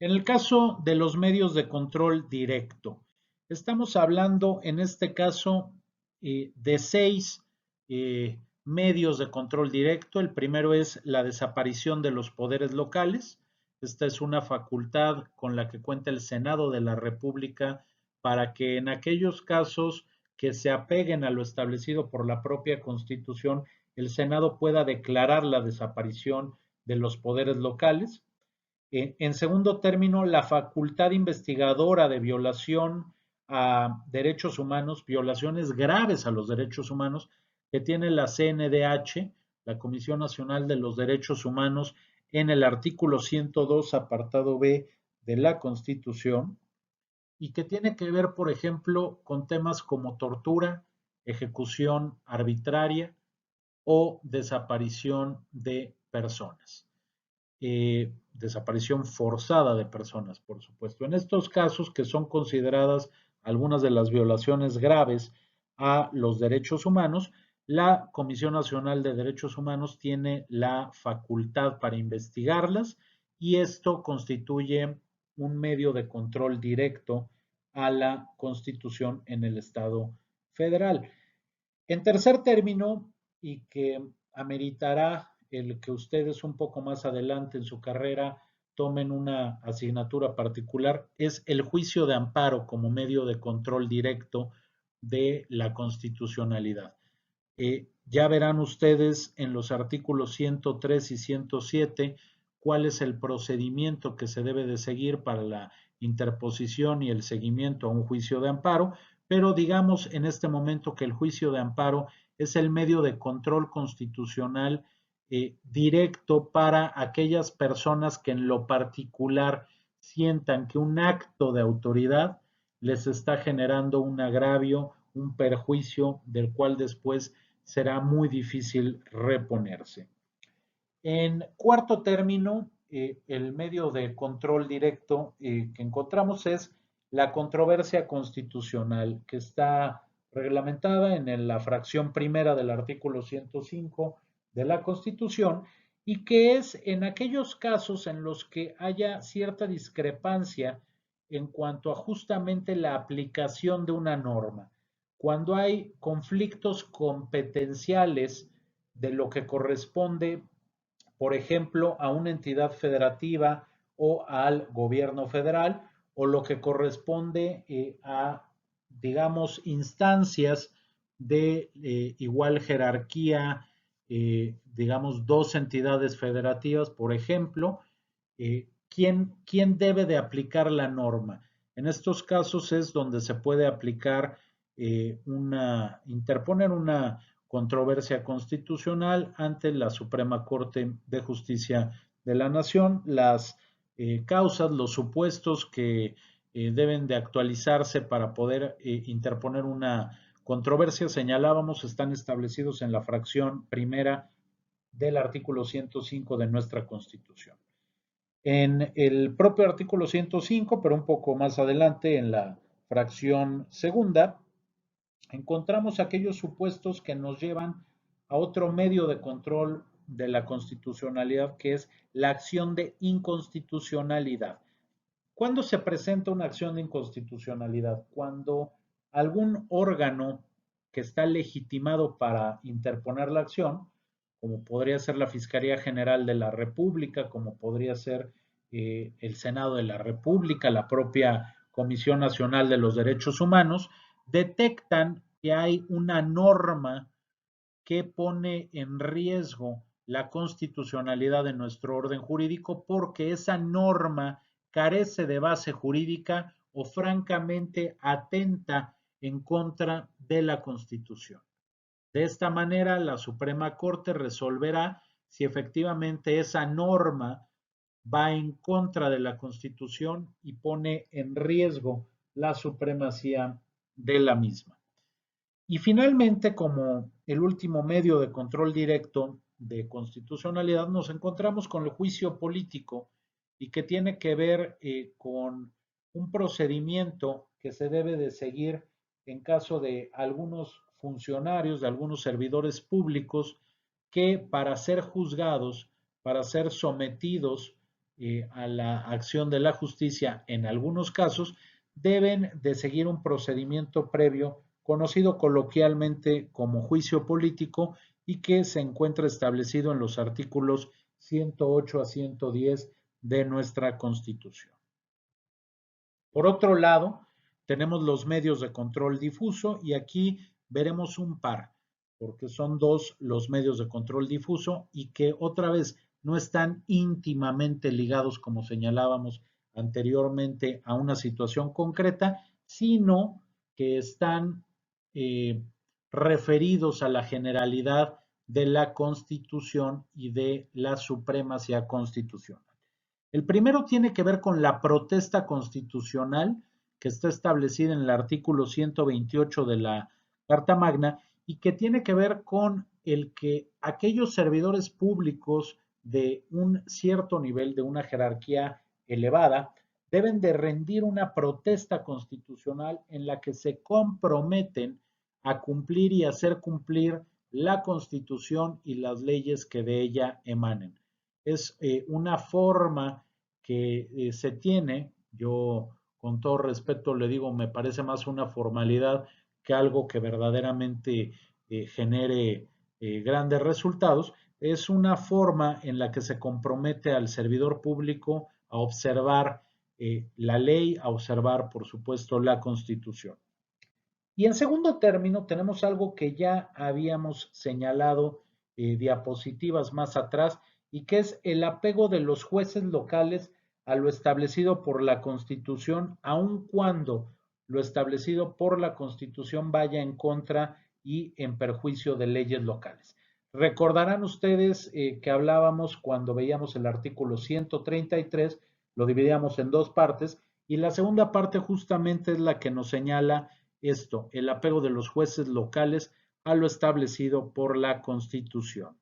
Speaker 1: En el caso de los medios de control directo, estamos hablando en este caso de 6 medios de control directo. El primero es la desaparición de los poderes locales. Esta es una facultad con la que cuenta el Senado de la República para que en aquellos casos que se apeguen a lo establecido por la propia Constitución, el Senado pueda declarar la desaparición de los poderes locales. En segundo término, la facultad investigadora de violación a derechos humanos, violaciones graves a los derechos humanos que tiene la CNDH, la Comisión Nacional de los Derechos Humanos, en el artículo 102, apartado B de la Constitución, y que tiene que ver, por ejemplo, con temas como tortura, ejecución arbitraria o desaparición de personas. Desaparición forzada de personas, por supuesto. En estos casos, que son consideradas algunas de las violaciones graves a los derechos humanos, la Comisión Nacional de Derechos Humanos tiene la facultad para investigarlas y esto constituye un medio de control directo a la Constitución en el Estado federal. En tercer término, y que ameritará el que ustedes un poco más adelante en su carrera tomen una asignatura particular, es el juicio de amparo como medio de control directo de la constitucionalidad. Ya verán ustedes en los artículos 103 y 107 cuál es el procedimiento que se debe de seguir para la interposición y el seguimiento a un juicio de amparo, pero digamos en este momento que el juicio de amparo es el medio de control constitucional directo para aquellas personas que en lo particular sientan que un acto de autoridad les está generando un agravio, un perjuicio del cual después será muy difícil reponerse. En cuarto término, el medio de control directo que encontramos es la controversia constitucional, que está reglamentada en la fracción primera del artículo 105 de la Constitución y que es en aquellos casos en los que haya cierta discrepancia en cuanto a justamente la aplicación de una norma. Cuando hay conflictos competenciales de lo que corresponde, por ejemplo, a una entidad federativa o al gobierno federal, o lo que corresponde a, digamos, instancias de igual jerarquía, digamos, dos entidades federativas, por ejemplo, ¿quién debe de aplicar la norma? En estos casos es donde se puede aplicar interponer una controversia constitucional ante la Suprema Corte de Justicia de la Nación. Las causas, los supuestos que deben de actualizarse para poder interponer una controversia, señalábamos, están establecidos en la fracción primera del artículo 105 de nuestra Constitución. En el propio artículo 105, pero un poco más adelante en la fracción segunda, encontramos aquellos supuestos que nos llevan a otro medio de control de la constitucionalidad, que es la acción de inconstitucionalidad. ¿Cuándo se presenta una acción de inconstitucionalidad? Cuando algún órgano que está legitimado para interponer la acción, como podría ser la Fiscalía General de la República, como podría ser el Senado de la República, la propia Comisión Nacional de los Derechos Humanos, detectan que hay una norma que pone en riesgo la constitucionalidad de nuestro orden jurídico porque esa norma carece de base jurídica o francamente atenta en contra de la Constitución. De esta manera, la Suprema Corte resolverá si efectivamente esa norma va en contra de la Constitución y pone en riesgo la supremacía de la misma. Y finalmente, como el último medio de control directo de constitucionalidad, nos encontramos con el juicio político y que tiene que ver con un procedimiento que se debe de seguir en caso de algunos funcionarios, de algunos servidores públicos que para ser juzgados, para ser sometidos a la acción de la justicia en algunos casos, deben de seguir un procedimiento previo conocido coloquialmente como juicio político y que se encuentra establecido en los artículos 108 a 110 de nuestra Constitución. Por otro lado, tenemos los medios de control difuso y aquí veremos un par, porque son dos los medios de control difuso y que otra vez no están íntimamente ligados, como señalábamos anteriormente, a una situación concreta, sino que están referidos a la generalidad de la Constitución y de la supremacía constitucional. El primero tiene que ver con la protesta constitucional que está establecida en el artículo 128 de la Carta Magna y que tiene que ver con el que aquellos servidores públicos de un cierto nivel, de una jerarquía elevada, deben de rendir una protesta constitucional en la que se comprometen a cumplir y hacer cumplir la Constitución y las leyes que de ella emanen. Es una forma que se tiene, yo con todo respeto le digo, me parece más una formalidad que algo que verdaderamente genere grandes resultados, es una forma en la que se compromete al servidor público a observar la ley, a observar, por supuesto, la Constitución. Y en segundo término, tenemos algo que ya habíamos señalado diapositivas más atrás, y que es el apego de los jueces locales a lo establecido por la Constitución, aun cuando lo establecido por la Constitución vaya en contra y en perjuicio de leyes locales. Recordarán ustedes que hablábamos cuando veíamos el artículo 133, lo dividíamos en dos partes, y la segunda parte justamente es la que nos señala esto, el apego de los jueces locales a lo establecido por la Constitución.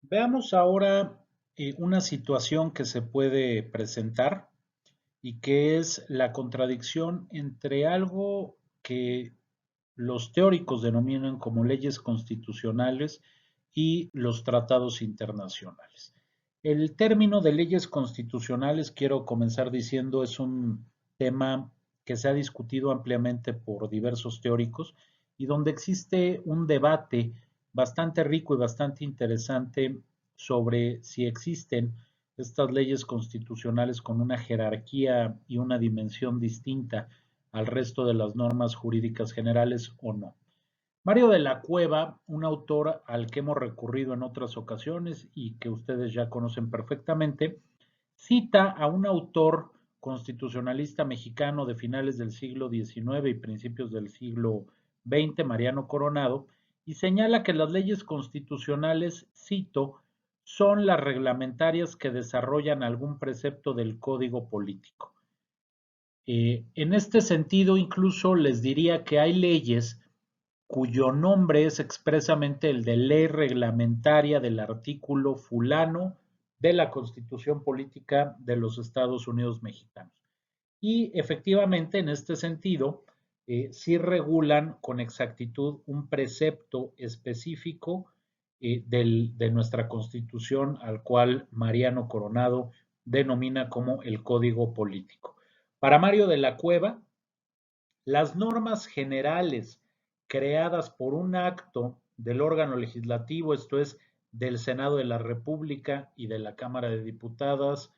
Speaker 1: Veamos ahora una situación que se puede presentar y que es la contradicción entre algo que los teóricos denominan como leyes constitucionales y los tratados internacionales. El término de leyes constitucionales, quiero comenzar diciendo, es un tema que se ha discutido ampliamente por diversos teóricos y donde existe un debate bastante rico y bastante interesante sobre si existen estas leyes constitucionales con una jerarquía y una dimensión distinta al resto de las normas jurídicas generales o no. Mario de la Cueva, un autor al que hemos recurrido en otras ocasiones y que ustedes ya conocen perfectamente, cita a un autor constitucionalista mexicano de finales del siglo XIX y principios del siglo XX, Mariano Coronado, y señala que las leyes constitucionales, cito, son las reglamentarias que desarrollan algún precepto del código político. En este sentido, incluso les diría que hay leyes cuyo nombre es expresamente el de ley reglamentaria del artículo fulano de la Constitución Política de los Estados Unidos Mexicanos. Y efectivamente, en este sentido, sí regulan con exactitud un precepto específico de nuestra Constitución, al cual Mariano Coronado denomina como el Código Político. Para Mario de la Cueva, las normas generales creadas por un acto del órgano legislativo, esto es, del Senado de la República y de la Cámara de Diputados,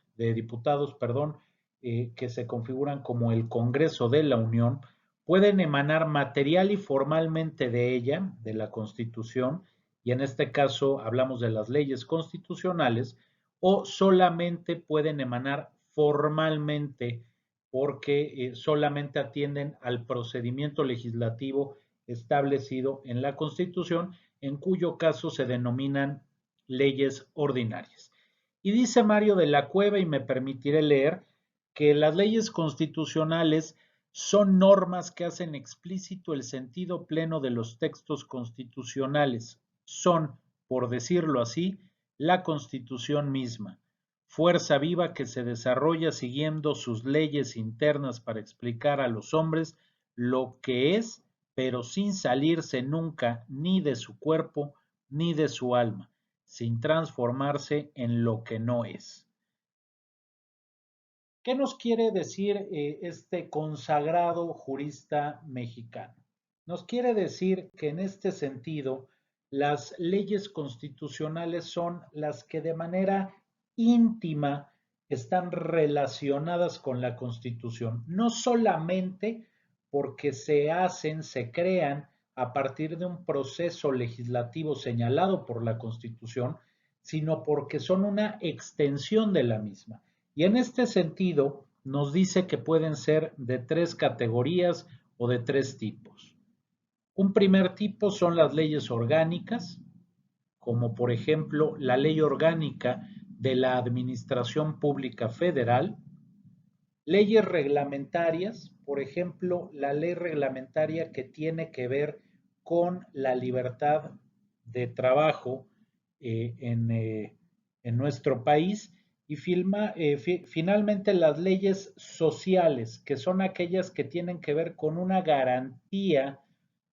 Speaker 1: perdón, que se configuran como el Congreso de la Unión, pueden emanar material y formalmente de ella, de la Constitución, y en este caso hablamos de las leyes constitucionales, o solamente pueden emanar formalmente porque solamente atienden al procedimiento legislativo establecido en la Constitución, en cuyo caso se denominan leyes ordinarias. Y dice Mario de la Cueva, y me permitiré leer, que las leyes constitucionales son normas que hacen explícito el sentido pleno de los textos constitucionales. Son, por decirlo así, la Constitución misma, fuerza viva que se desarrolla siguiendo sus leyes internas para explicar a los hombres lo que es, pero sin salirse nunca ni de su cuerpo ni de su alma, sin transformarse en lo que no es. ¿Qué nos quiere decir este consagrado jurista mexicano? Nos quiere decir que en este sentido las leyes constitucionales son las que de manera íntima están relacionadas con la Constitución, no solamente porque se hacen, se crean a partir de un proceso legislativo señalado por la Constitución, sino porque son una extensión de la misma. Y en este sentido, nos dice que pueden ser de tres categorías o de tres tipos. Un primer tipo son las leyes orgánicas, como por ejemplo la ley orgánica de la Administración Pública Federal, leyes reglamentarias, por ejemplo, la ley reglamentaria que tiene que ver con la libertad de trabajo en nuestro país, y finalmente las leyes sociales, que son aquellas que tienen que ver con una garantía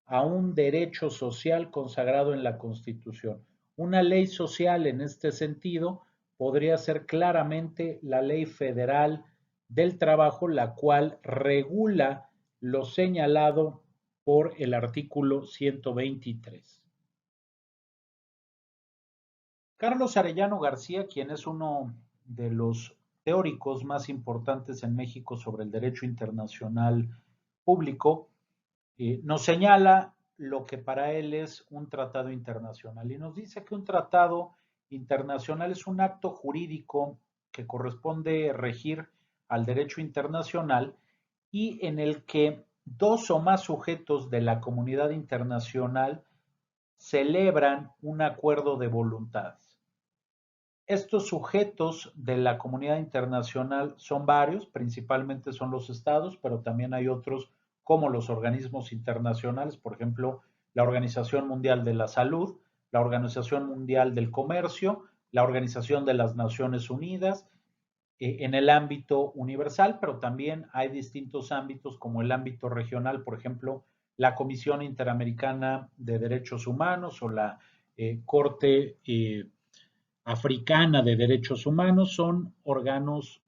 Speaker 1: a un derecho social consagrado en la Constitución. Una ley social en este sentido podría ser claramente la Ley Federal del Trabajo, la cual regula lo señalado por el artículo 123. Carlos Arellano García, quien es uno de los teóricos más importantes en México sobre el derecho internacional público, nos señala lo que para él es un tratado internacional y nos dice que un tratado internacional es un acto jurídico que corresponde regir al derecho internacional y en el que dos o más sujetos de la comunidad internacional celebran un acuerdo de voluntades. Estos sujetos de la comunidad internacional son varios, principalmente son los estados, pero también hay otros como los organismos internacionales, por ejemplo, la Organización Mundial de la Salud, la Organización Mundial del Comercio, la Organización de las Naciones Unidas, en el ámbito universal, pero también hay distintos ámbitos como el ámbito regional, por ejemplo, la Comisión Interamericana de Derechos Humanos o la Corte Africana de Derechos Humanos, son organismos,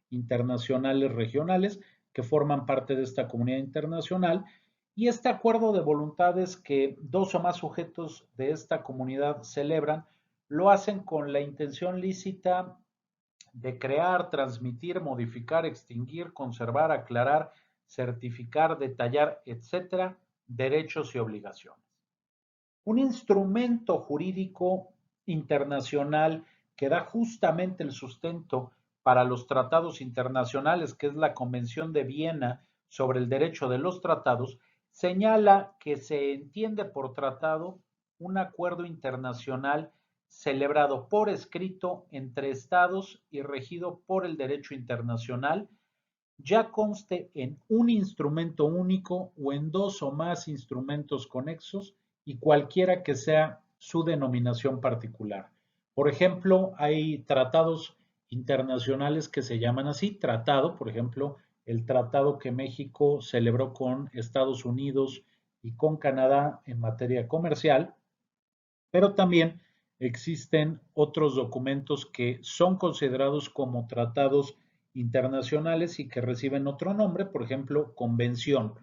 Speaker 1: internacionales regionales que forman parte de esta comunidad internacional y este acuerdo de voluntades que dos o más sujetos de esta comunidad celebran lo hacen con la intención lícita de crear, transmitir, modificar, extinguir, conservar, aclarar, certificar, detallar, etcétera, derechos y obligaciones. Un instrumento jurídico internacional que da justamente el sustento para los tratados internacionales, que es la Convención de Viena sobre el Derecho de los Tratados, señala que se entiende por tratado un acuerdo internacional celebrado por escrito entre estados y regido por el derecho internacional, ya conste en un instrumento único o en dos o más instrumentos conexos y cualquiera que sea su denominación particular. Por ejemplo, hay tratados internacionales que se llaman así, tratado, por ejemplo, el tratado que México celebró con Estados Unidos y con Canadá en materia comercial, pero también existen otros documentos que son considerados como tratados internacionales y que reciben otro nombre, por ejemplo, convención.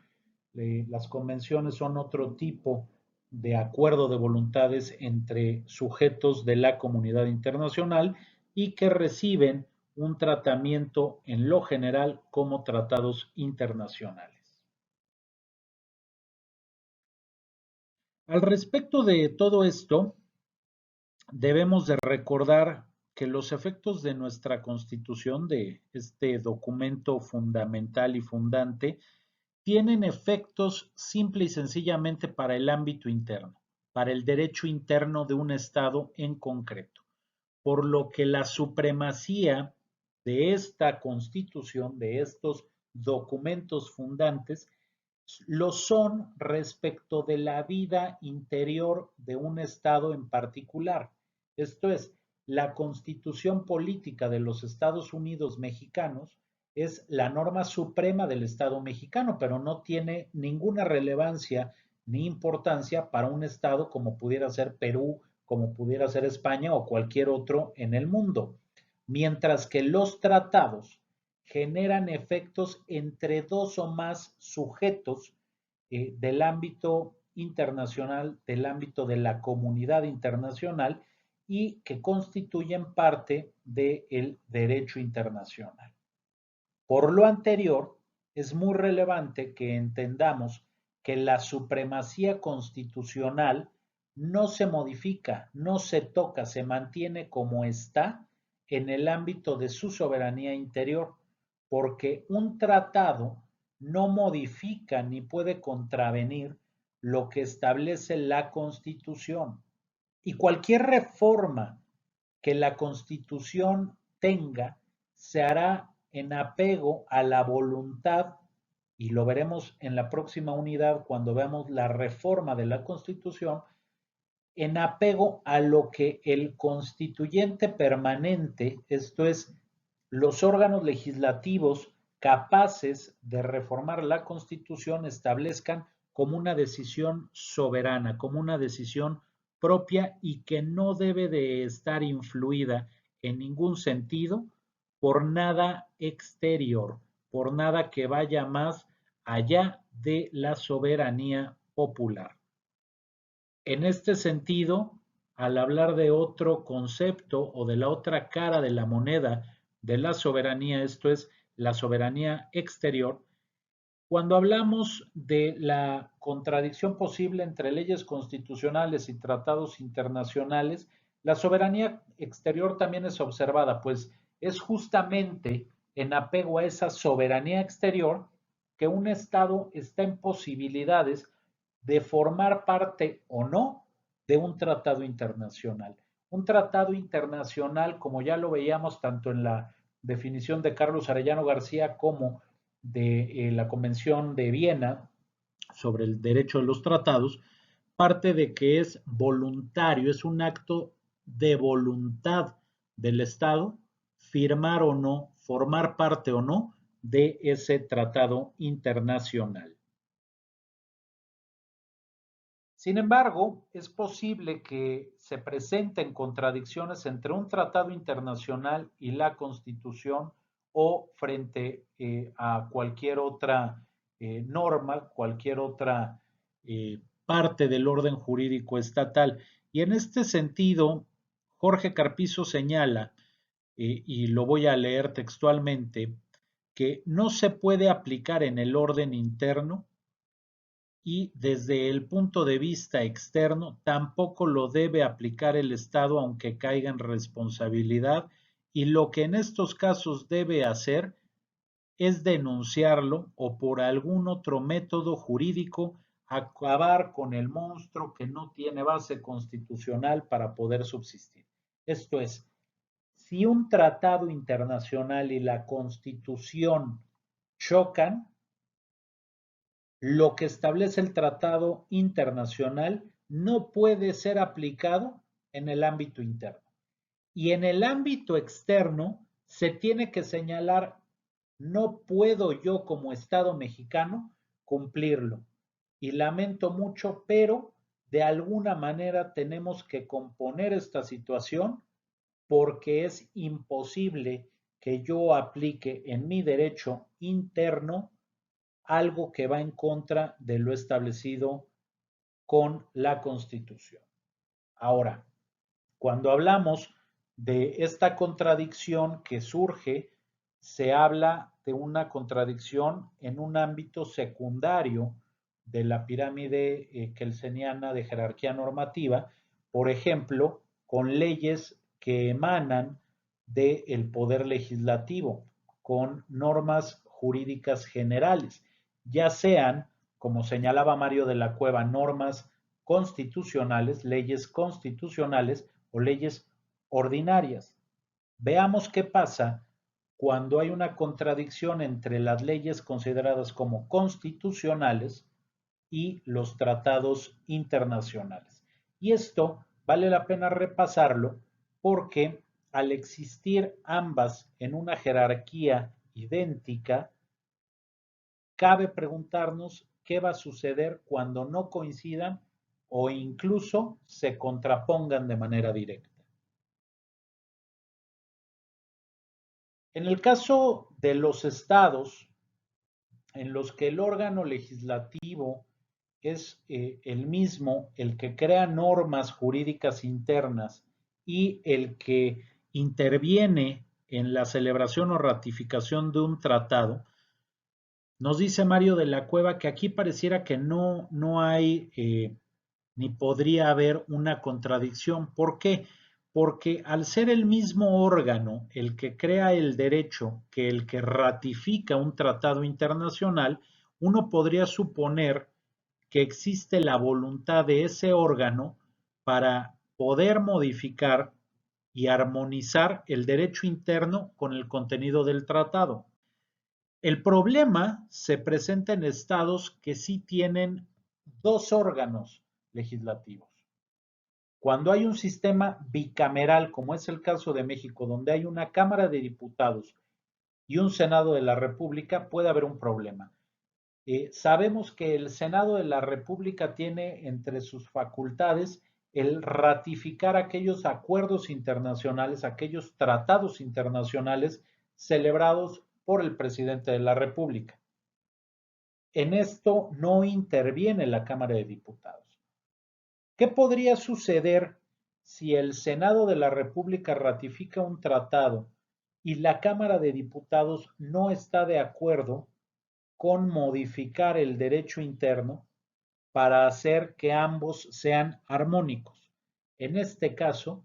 Speaker 1: Las convenciones son otro tipo de acuerdo de voluntades entre sujetos de la comunidad internacional y que reciben un tratamiento en lo general como tratados internacionales. Al respecto de todo esto, debemos de recordar que los efectos de nuestra Constitución, de este documento fundamental y fundante, tienen efectos simple y sencillamente para el ámbito interno, para el derecho interno de un Estado en concreto, por lo que la supremacía de esta Constitución, de estos documentos fundantes, lo son respecto de la vida interior de un Estado en particular. Esto es, la Constitución política de los Estados Unidos mexicanos es la norma suprema del Estado mexicano, pero no tiene ninguna relevancia ni importancia para un Estado como pudiera ser Perú, como pudiera ser España o cualquier otro en el mundo. Mientras que los tratados generan efectos entre dos o más sujetos del ámbito internacional, del ámbito de la comunidad internacional y que constituyen parte del derecho internacional. Por lo anterior, es muy relevante que entendamos que la supremacía constitucional no se modifica, no se toca, se mantiene como está en el ámbito de su soberanía interior, porque un tratado no modifica ni puede contravenir lo que establece la Constitución. Y cualquier reforma que la Constitución tenga se hará en apego a la voluntad, y lo veremos en la próxima unidad cuando veamos la reforma de la Constitución, en apego a lo que el constituyente permanente, esto es, los órganos legislativos capaces de reformar la Constitución establezcan como una decisión soberana, como una decisión propia y que no debe de estar influida en ningún sentido por nada exterior, por nada que vaya más allá de la soberanía popular. En este sentido, al hablar de otro concepto o de la otra cara de la moneda de la soberanía, esto es la soberanía exterior, cuando hablamos de la contradicción posible entre leyes constitucionales y tratados internacionales, la soberanía exterior también es observada, pues es justamente en apego a esa soberanía exterior que un Estado está en posibilidades de formar parte o no de un tratado internacional. Un tratado internacional, como ya lo veíamos tanto en la definición de Carlos Arellano García como de la Convención de Viena sobre el derecho de los tratados, parte de que es voluntario, es un acto de voluntad del Estado firmar o no, formar parte o no de ese tratado internacional. Sin embargo, es posible que se presenten contradicciones entre un tratado internacional y la Constitución o frente a cualquier otra norma, cualquier otra parte del orden jurídico estatal. Y en este sentido, Jorge Carpizo señala, y lo voy a leer textualmente, que no se puede aplicar en el orden interno y desde el punto de vista externo tampoco lo debe aplicar el Estado aunque caiga en responsabilidad y lo que en estos casos debe hacer es denunciarlo o por algún otro método jurídico acabar con el monstruo que no tiene base constitucional para poder subsistir. Esto es, si un tratado internacional y la Constitución chocan, lo que establece el tratado internacional no puede ser aplicado en el ámbito interno. Y en el ámbito externo se tiene que señalar, no puedo yo como Estado mexicano cumplirlo. Y lamento mucho, pero de alguna manera tenemos que componer esta situación porque es imposible que yo aplique en mi derecho interno algo que va en contra de lo establecido con la Constitución. Ahora, cuando hablamos de esta contradicción que surge, se habla de una contradicción en un ámbito secundario de la pirámide kelseniana de jerarquía normativa, por ejemplo, con leyes que emanan del poder legislativo, con normas jurídicas generales, ya sean, como señalaba Mario de la Cueva, normas constitucionales, leyes constitucionales o leyes ordinarias. Veamos qué pasa cuando hay una contradicción entre las leyes consideradas como constitucionales y los tratados internacionales. Y esto vale la pena repasarlo porque al existir ambas en una jerarquía idéntica, cabe preguntarnos qué va a suceder cuando no coincidan o incluso se contrapongan de manera directa. En el caso de los estados, en los que el órgano legislativo es el mismo, el que crea normas jurídicas internas y el que interviene en la celebración o ratificación de un tratado, nos dice Mario de la Cueva que aquí pareciera que no hay ni podría haber una contradicción. ¿Por qué? Porque al ser el mismo órgano el que crea el derecho que el que ratifica un tratado internacional, uno podría suponer que existe la voluntad de ese órgano para poder modificar y armonizar el derecho interno con el contenido del tratado. El problema se presenta en estados que sí tienen dos órganos legislativos. Cuando hay un sistema bicameral, como es el caso de México, donde hay una Cámara de Diputados y un Senado de la República, puede haber un problema. Sabemos que el Senado de la República tiene entre sus facultades el ratificar aquellos acuerdos internacionales, aquellos tratados internacionales celebrados por el presidente de la República. En esto no interviene la Cámara de Diputados. ¿Qué podría suceder si el Senado de la República ratifica un tratado y la Cámara de Diputados no está de acuerdo con modificar el derecho interno para hacer que ambos sean armónicos? En este caso,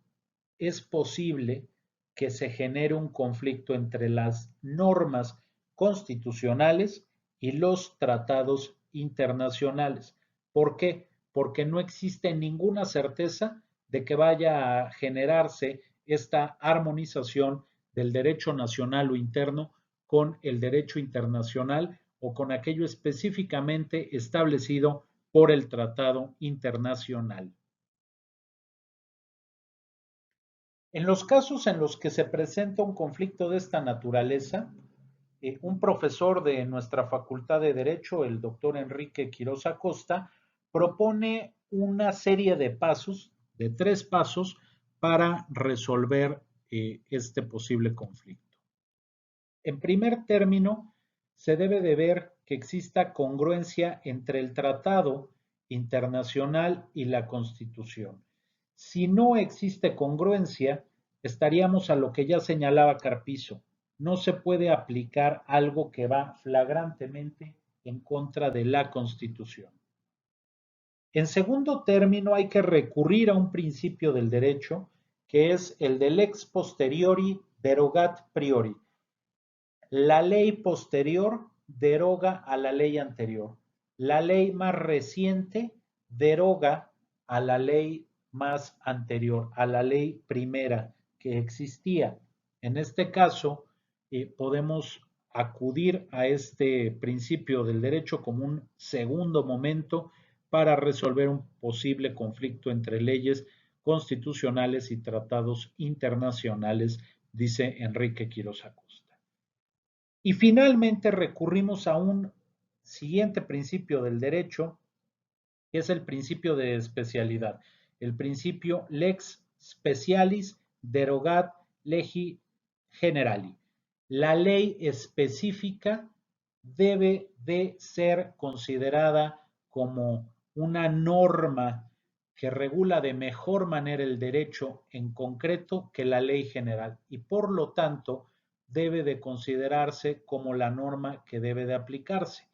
Speaker 1: es posible que se genere un conflicto entre las normas constitucionales y los tratados internacionales. ¿Por qué? Porque no existe ninguna certeza de que vaya a generarse esta armonización del derecho nacional o interno con el derecho internacional o con aquello específicamente establecido por el tratado internacional. En los casos en los que se presenta un conflicto de esta naturaleza, un profesor de nuestra Facultad de Derecho, el doctor Enrique Quiroz Acosta, propone una serie de pasos, de 3 pasos, para resolver este posible conflicto. En primer término, se debe de ver que exista congruencia entre el tratado internacional y la Constitución. Si no existe congruencia, estaríamos a lo que ya señalaba Carpizo. No se puede aplicar algo que va flagrantemente en contra de la Constitución. En segundo término, hay que recurrir a un principio del derecho, que es el del ex posteriori derogat priori. La ley posterior deroga a la ley anterior. La ley más reciente deroga a la ley más anterior, a la ley primera que existía. En este caso, podemos acudir a este principio del derecho como un segundo momento para resolver un posible conflicto entre leyes constitucionales y tratados internacionales, dice Enrique Quiroz Acosta. Y finalmente recurrimos a un siguiente principio del derecho, que es el principio de especialidad, el principio lex specialis derogat legi generali. La ley específica debe de ser considerada como una norma que regula de mejor manera el derecho en concreto que la ley general y por lo tanto debe de considerarse como la norma que debe de aplicarse.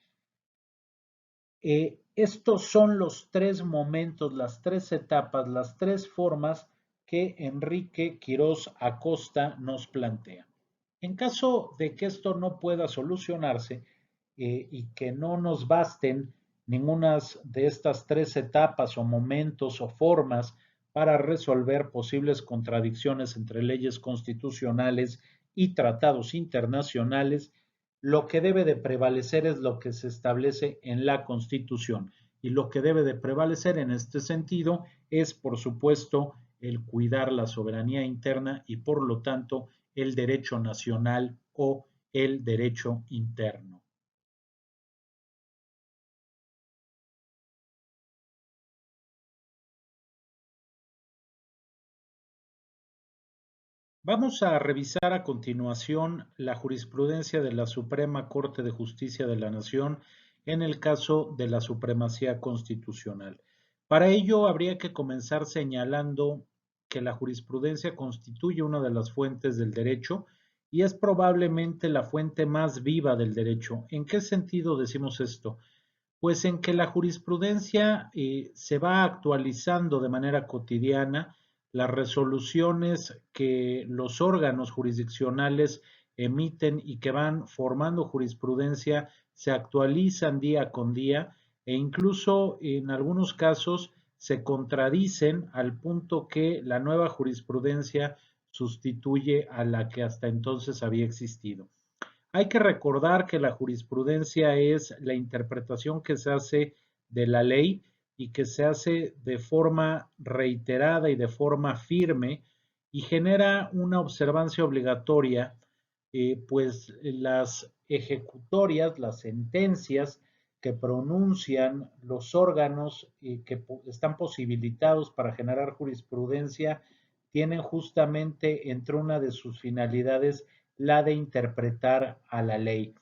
Speaker 1: Estos son los 3 momentos, las 3 etapas, las 3 formas que Enrique Quiroz Acosta nos plantea. En caso de que esto no pueda solucionarse y que no nos basten ninguna de estas 3 etapas o momentos o formas para resolver posibles contradicciones entre leyes constitucionales y tratados internacionales, lo que debe de prevalecer es lo que se establece en la Constitución. Y lo que debe de prevalecer en este sentido es, por supuesto, el cuidar la soberanía interna y, por lo tanto, el derecho nacional o el derecho interno. Vamos a revisar a continuación la jurisprudencia de la Suprema Corte de Justicia de la Nación en el caso de la supremacía constitucional. Para ello, habría que comenzar señalando que la jurisprudencia constituye una de las fuentes del derecho y es probablemente la fuente más viva del derecho. ¿En qué sentido decimos esto? Pues en que la jurisprudencia se va actualizando de manera cotidiana, las resoluciones que los órganos jurisdiccionales emiten y que van formando jurisprudencia se actualizan día con día e incluso en algunos casos se contradicen al punto que la nueva jurisprudencia sustituye a la que hasta entonces había existido. Hay que recordar que la jurisprudencia es la interpretación que se hace de la ley y que se hace de forma reiterada y de forma firme y genera una observancia obligatoria, pues las ejecutorias, las sentencias que pronuncian los órganos que están posibilitados para generar jurisprudencia tienen justamente entre una de sus finalidades la de interpretar a la ley.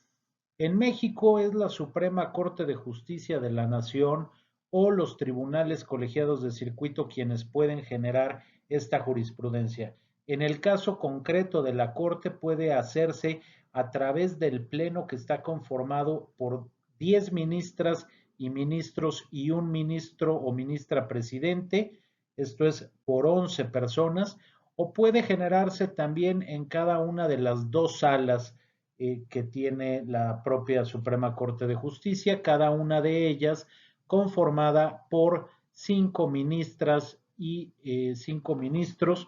Speaker 1: En México es la Suprema Corte de Justicia de la Nación o los tribunales colegiados de circuito quienes pueden generar esta jurisprudencia. En el caso concreto de la Corte puede hacerse a través del Pleno que está conformado por 10 ministras y ministros y un ministro o ministra presidente, esto es por 11 personas, o puede generarse también en cada una de las dos salas que tiene la propia Suprema Corte de Justicia, cada una de ellas conformada por 5 ministras y 5 ministros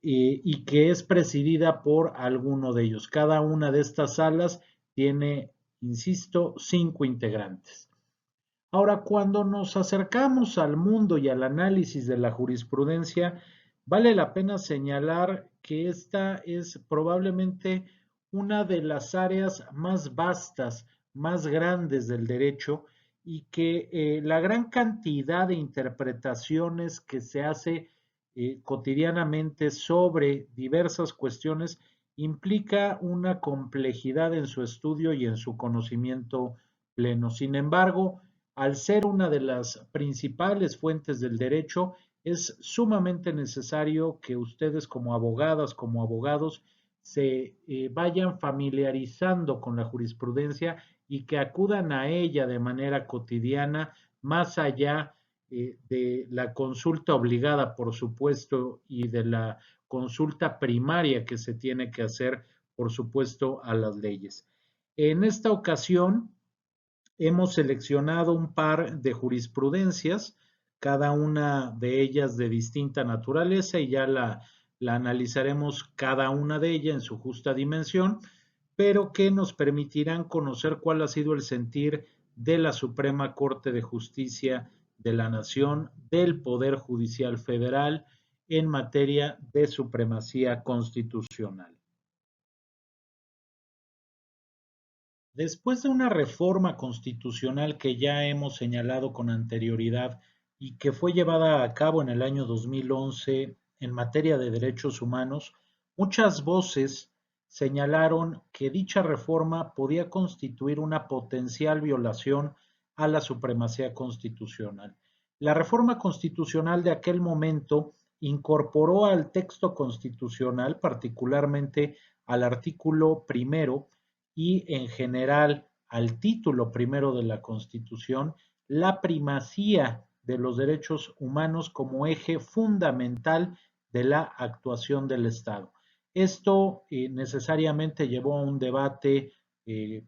Speaker 1: y que es presidida por alguno de ellos. Cada una de estas salas tiene, insisto, 5 integrantes. Ahora, cuando nos acercamos al mundo y al análisis de la jurisprudencia, vale la pena señalar que esta es probablemente una de las áreas más vastas, más grandes del derecho y que la gran cantidad de interpretaciones que se hace cotidianamente sobre diversas cuestiones implica una complejidad en su estudio y en su conocimiento pleno. Sin embargo, al ser una de las principales fuentes del derecho, es sumamente necesario que ustedes como abogadas, como abogados, se vayan familiarizando con la jurisprudencia y que acudan a ella de manera cotidiana, más allá de la consulta obligada, por supuesto, y de la consulta primaria que se tiene que hacer, por supuesto, a las leyes. En esta ocasión, hemos seleccionado un par de jurisprudencias, cada una de ellas de distinta naturaleza y ya la analizaremos cada una de ellas en su justa dimensión, pero que nos permitirán conocer cuál ha sido el sentir de la Suprema Corte de Justicia de la Nación, del Poder Judicial Federal en materia de supremacía constitucional. Después de una reforma constitucional que ya hemos señalado con anterioridad y que fue llevada a cabo en el año 2011 en materia de derechos humanos, muchas voces señalaron que dicha reforma podía constituir una potencial violación a la supremacía constitucional. La reforma constitucional de aquel momento incorporó al texto constitucional, particularmente al artículo primero, y en general al título primero de la Constitución, la primacía de los derechos humanos como eje fundamental de la actuación del Estado. Esto necesariamente llevó a un debate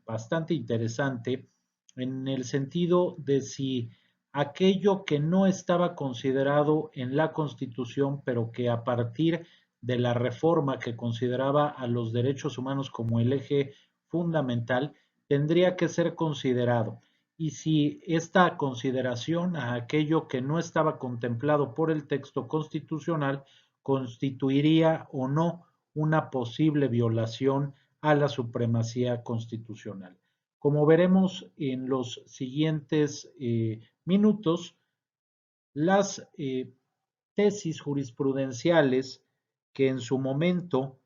Speaker 1: bastante interesante en el sentido de si aquello que no estaba considerado en la Constitución, pero que a partir de la reforma que consideraba a los derechos humanos como el eje fundamental, tendría que ser considerado. Y si esta consideración a aquello que no estaba contemplado por el texto constitucional constituiría o no una posible violación a la supremacía constitucional. Como veremos en los siguientes minutos, las tesis jurisprudenciales que en su momento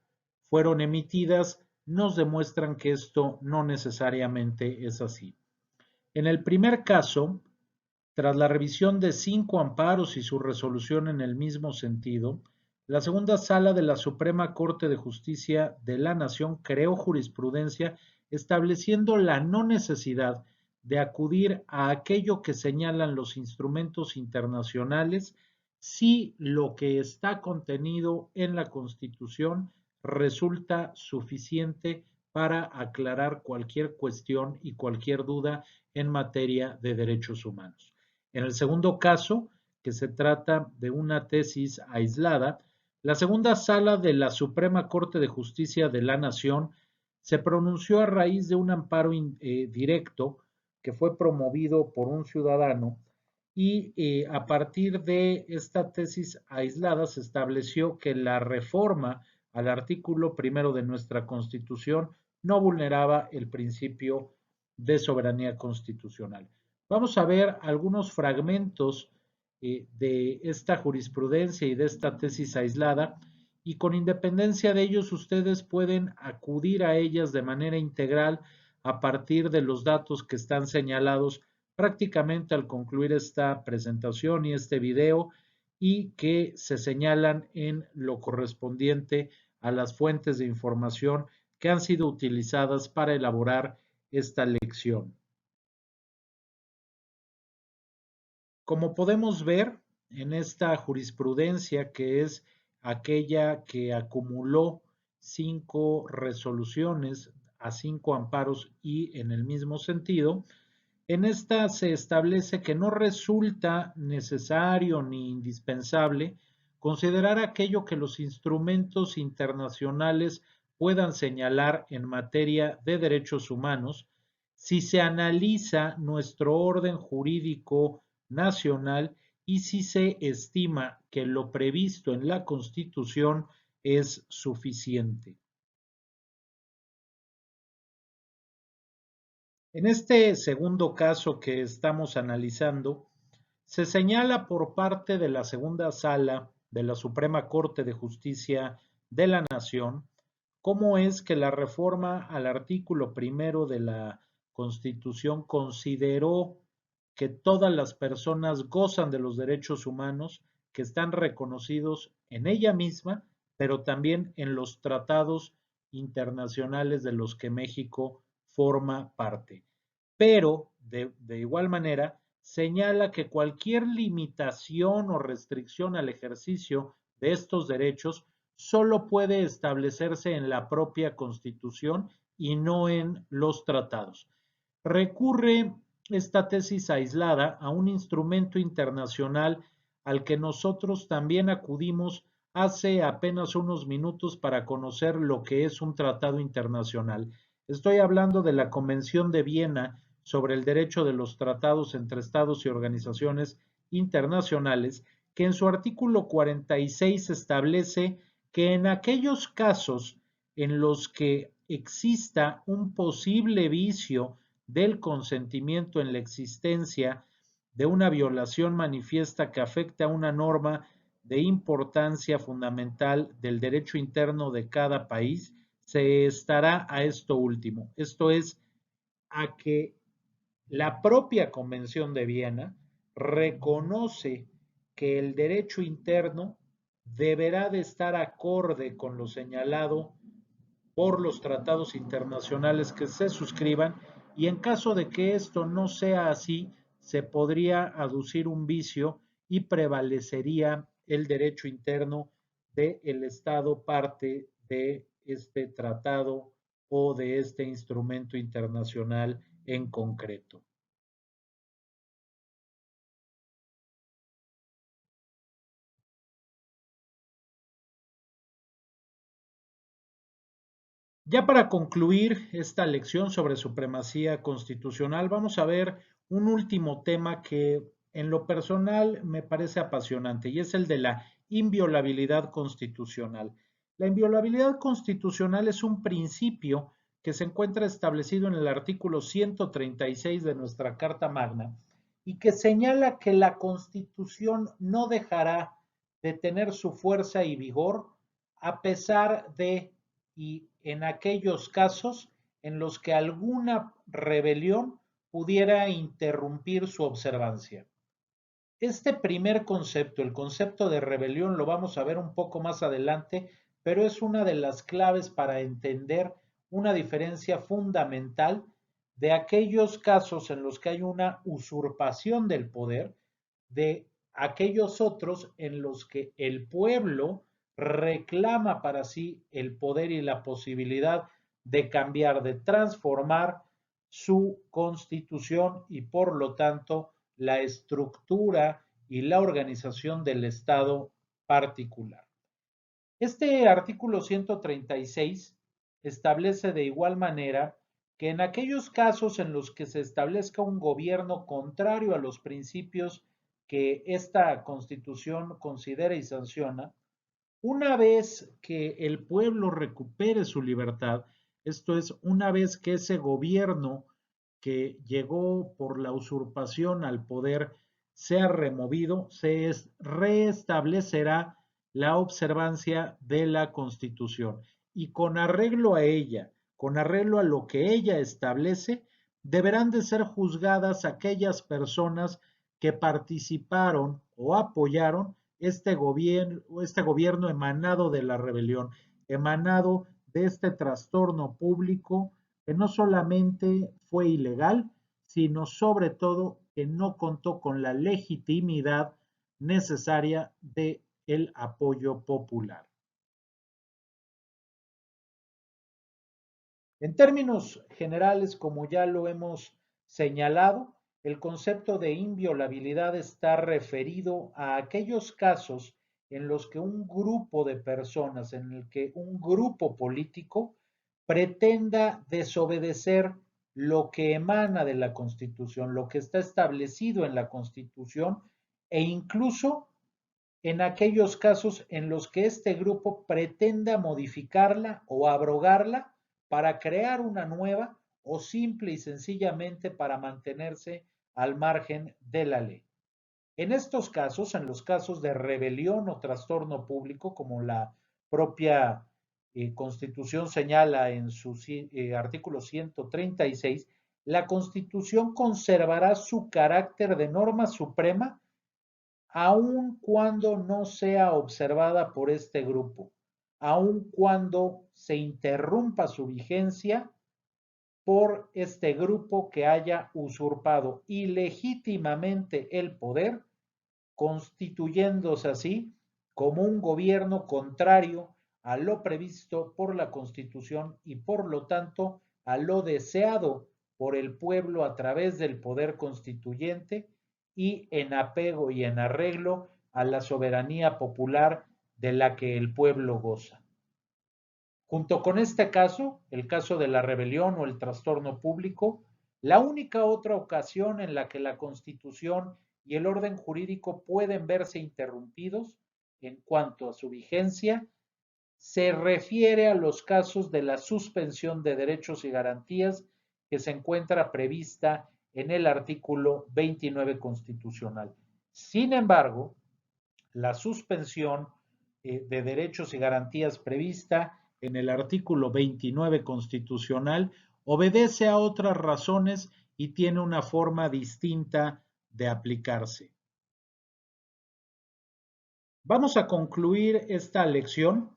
Speaker 1: fueron emitidas nos demuestran que esto no necesariamente es así. En el primer caso, tras la revisión de 5 amparos y su resolución en el mismo sentido, la segunda sala de la Suprema Corte de Justicia de la Nación creó jurisprudencia estableciendo la no necesidad de acudir a aquello que señalan los instrumentos internacionales si lo que está contenido en la Constitución resulta suficiente para aclarar cualquier cuestión y cualquier duda en materia de derechos humanos. En el segundo caso, que se trata de una tesis aislada, la segunda sala de la Suprema Corte de Justicia de la Nación se pronunció a raíz de un amparo directo que fue promovido por un ciudadano y a partir de esta tesis aislada se estableció que la reforma al artículo primero de nuestra Constitución no vulneraba el principio de soberanía constitucional. Vamos a ver algunos fragmentos de esta jurisprudencia y de esta tesis aislada, y con independencia de ellos ustedes pueden acudir a ellas de manera integral a partir de los datos que están señalados prácticamente al concluir esta presentación y este video, y que se señalan en lo correspondiente a las fuentes de información que han sido utilizadas para elaborar esta lección. Como podemos ver en esta jurisprudencia, que es aquella que acumuló 5 resoluciones a 5 amparos y en el mismo sentido, en esta se establece que no resulta necesario ni indispensable considerar aquello que los instrumentos internacionales puedan señalar en materia de derechos humanos si se analiza nuestro orden jurídico nacional y si se estima que lo previsto en la Constitución es suficiente. En este segundo caso que estamos analizando, se señala por parte de la segunda sala de la Suprema Corte de Justicia de la Nación cómo es que la reforma al artículo primero de la Constitución consideró que todas las personas gozan de los derechos humanos que están reconocidos en ella misma, pero también en los tratados internacionales de los que México forma parte. Pero, de igual manera, señala que cualquier limitación o restricción al ejercicio de estos derechos solo puede establecerse en la propia Constitución y no en los tratados. Recurre esta tesis aislada a un instrumento internacional al que nosotros también acudimos hace apenas unos minutos para conocer lo que es un tratado internacional. Estoy hablando de la Convención de Viena sobre el derecho de los tratados entre estados y organizaciones internacionales, que en su artículo 46 establece que en aquellos casos en los que exista un posible vicio del consentimiento en la existencia de una violación manifiesta que afecte a una norma de importancia fundamental del derecho interno de cada país, se estará a esto último. Esto es, a que la propia Convención de Viena reconoce que el derecho interno deberá de estar acorde con lo señalado por los tratados internacionales que se suscriban, y en caso de que esto no sea así, se podría aducir un vicio y prevalecería el derecho interno del Estado parte de este tratado o de este instrumento internacional en concreto. Ya para concluir esta lección sobre supremacía constitucional, vamos a ver un último tema que en lo personal me parece apasionante, y es el de la inviolabilidad constitucional. La inviolabilidad constitucional es un principio que se encuentra establecido en el artículo 136 de nuestra Carta Magna y que señala que la Constitución no dejará de tener su fuerza y vigor a pesar de y en aquellos casos en los que alguna rebelión pudiera interrumpir su observancia. Este primer concepto, el concepto de rebelión, lo vamos a ver un poco más adelante, pero es una de las claves para entender una diferencia fundamental de aquellos casos en los que hay una usurpación del poder, de aquellos otros en los que el pueblo reclama para sí el poder y la posibilidad de cambiar, de transformar su constitución y por lo tanto la estructura y la organización del Estado particular. Este artículo 136 establece de igual manera que en aquellos casos en los que se establezca un gobierno contrario a los principios que esta Constitución considera y sanciona, una vez que el pueblo recupere su libertad, esto es, una vez que ese gobierno que llegó por la usurpación al poder sea removido, se restablecerá la observancia de la Constitución y con arreglo a ella, con arreglo a lo que ella establece, deberán de ser juzgadas aquellas personas que participaron o apoyaron este gobierno emanado de la rebelión, emanado de este trastorno público que no solamente fue ilegal, sino sobre todo que no contó con la legitimidad necesaria de el apoyo popular. En términos generales, como ya lo hemos señalado, el concepto de inviolabilidad está referido a aquellos casos en los que un grupo de personas, en el que un grupo político pretenda desobedecer lo que emana de la Constitución, lo que está establecido en la Constitución, e incluso en aquellos casos en los que este grupo pretenda modificarla o abrogarla para crear una nueva o simple y sencillamente para mantenerse al margen de la ley. En estos casos, en los casos de rebelión o trastorno público, como la propia Constitución señala en su artículo 136, la Constitución conservará su carácter de norma suprema aun cuando no sea observada por este grupo, aun cuando se interrumpa su vigencia por este grupo que haya usurpado ilegítimamente el poder, constituyéndose así como un gobierno contrario a lo previsto por la Constitución y por lo tanto a lo deseado por el pueblo a través del poder constituyente y en apego y en arreglo a la soberanía popular de la que el pueblo goza. Junto con este caso, el caso de la rebelión o el trastorno público, la única otra ocasión en la que la Constitución y el orden jurídico pueden verse interrumpidos en cuanto a su vigencia se refiere a los casos de la suspensión de derechos y garantías que se encuentra prevista en el artículo 29 constitucional. Sin embargo, la suspensión de derechos y garantías prevista en el artículo 29 constitucional obedece a otras razones y tiene una forma distinta de aplicarse. Vamos a concluir esta lección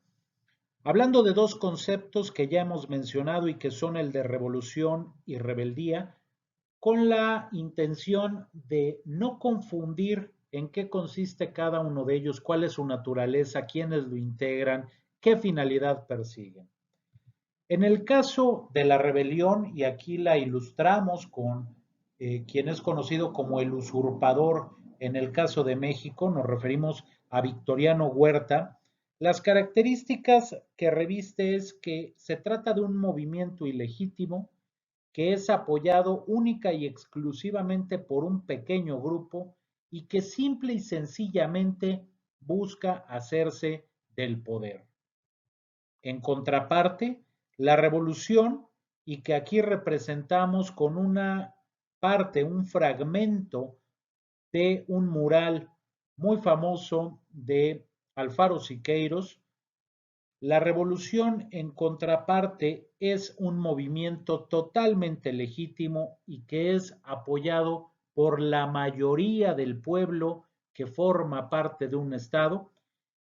Speaker 1: hablando de dos conceptos que ya hemos mencionado y que son el de revolución y rebeldía, con la intención de no confundir en qué consiste cada uno de ellos, cuál es su naturaleza, quiénes lo integran, qué finalidad persiguen. En el caso de la rebelión, y aquí la ilustramos con quien es conocido como el usurpador en el caso de México, nos referimos a Victoriano Huerta, las características que reviste es que se trata de un movimiento ilegítimo que es apoyado única y exclusivamente por un pequeño grupo y que simple y sencillamente busca hacerse del poder. En contraparte, la revolución, y que aquí representamos con una parte, un fragmento de un mural muy famoso de Alfaro Siqueiros. La revolución, en contraparte, es un movimiento totalmente legítimo y que es apoyado por la mayoría del pueblo que forma parte de un Estado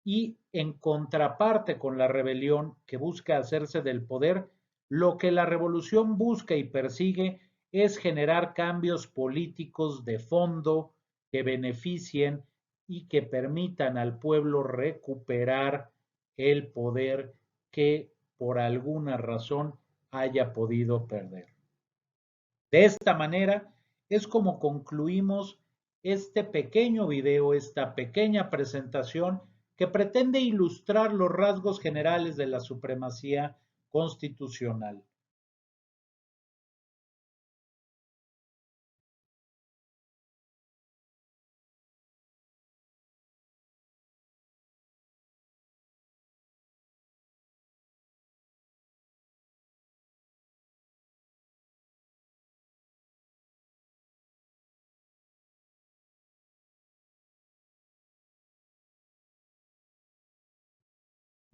Speaker 1: y en contraparte con la rebelión que busca hacerse del poder, lo que la revolución busca y persigue es generar cambios políticos de fondo que beneficien y que permitan al pueblo recuperar el poder que por alguna razón haya podido perder. De esta manera es como concluimos este pequeño video, esta pequeña presentación que pretende ilustrar los rasgos generales de la supremacía constitucional.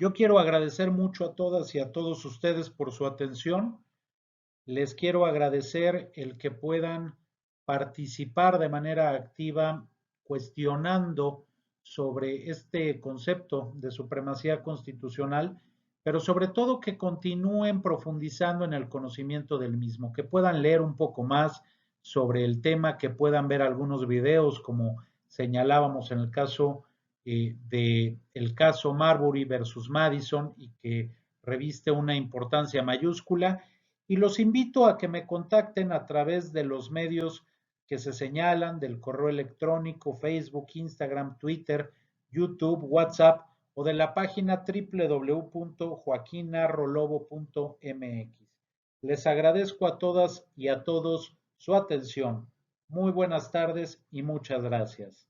Speaker 1: Yo quiero agradecer mucho a todas y a todos ustedes por su atención. Les quiero agradecer el que puedan participar de manera activa cuestionando sobre este concepto de supremacía constitucional, pero sobre todo que continúen profundizando en el conocimiento del mismo, que puedan leer un poco más sobre el tema, que puedan ver algunos videos como señalábamos en el caso de el caso Marbury versus Madison y que reviste una importancia mayúscula, y los invito a que me contacten a través de los medios que se señalan, del correo electrónico, Facebook, Instagram, Twitter, YouTube, WhatsApp o de la página www.joaquinarrolobo.mx. Les agradezco a todas y a todos su atención. Muy buenas tardes y muchas gracias.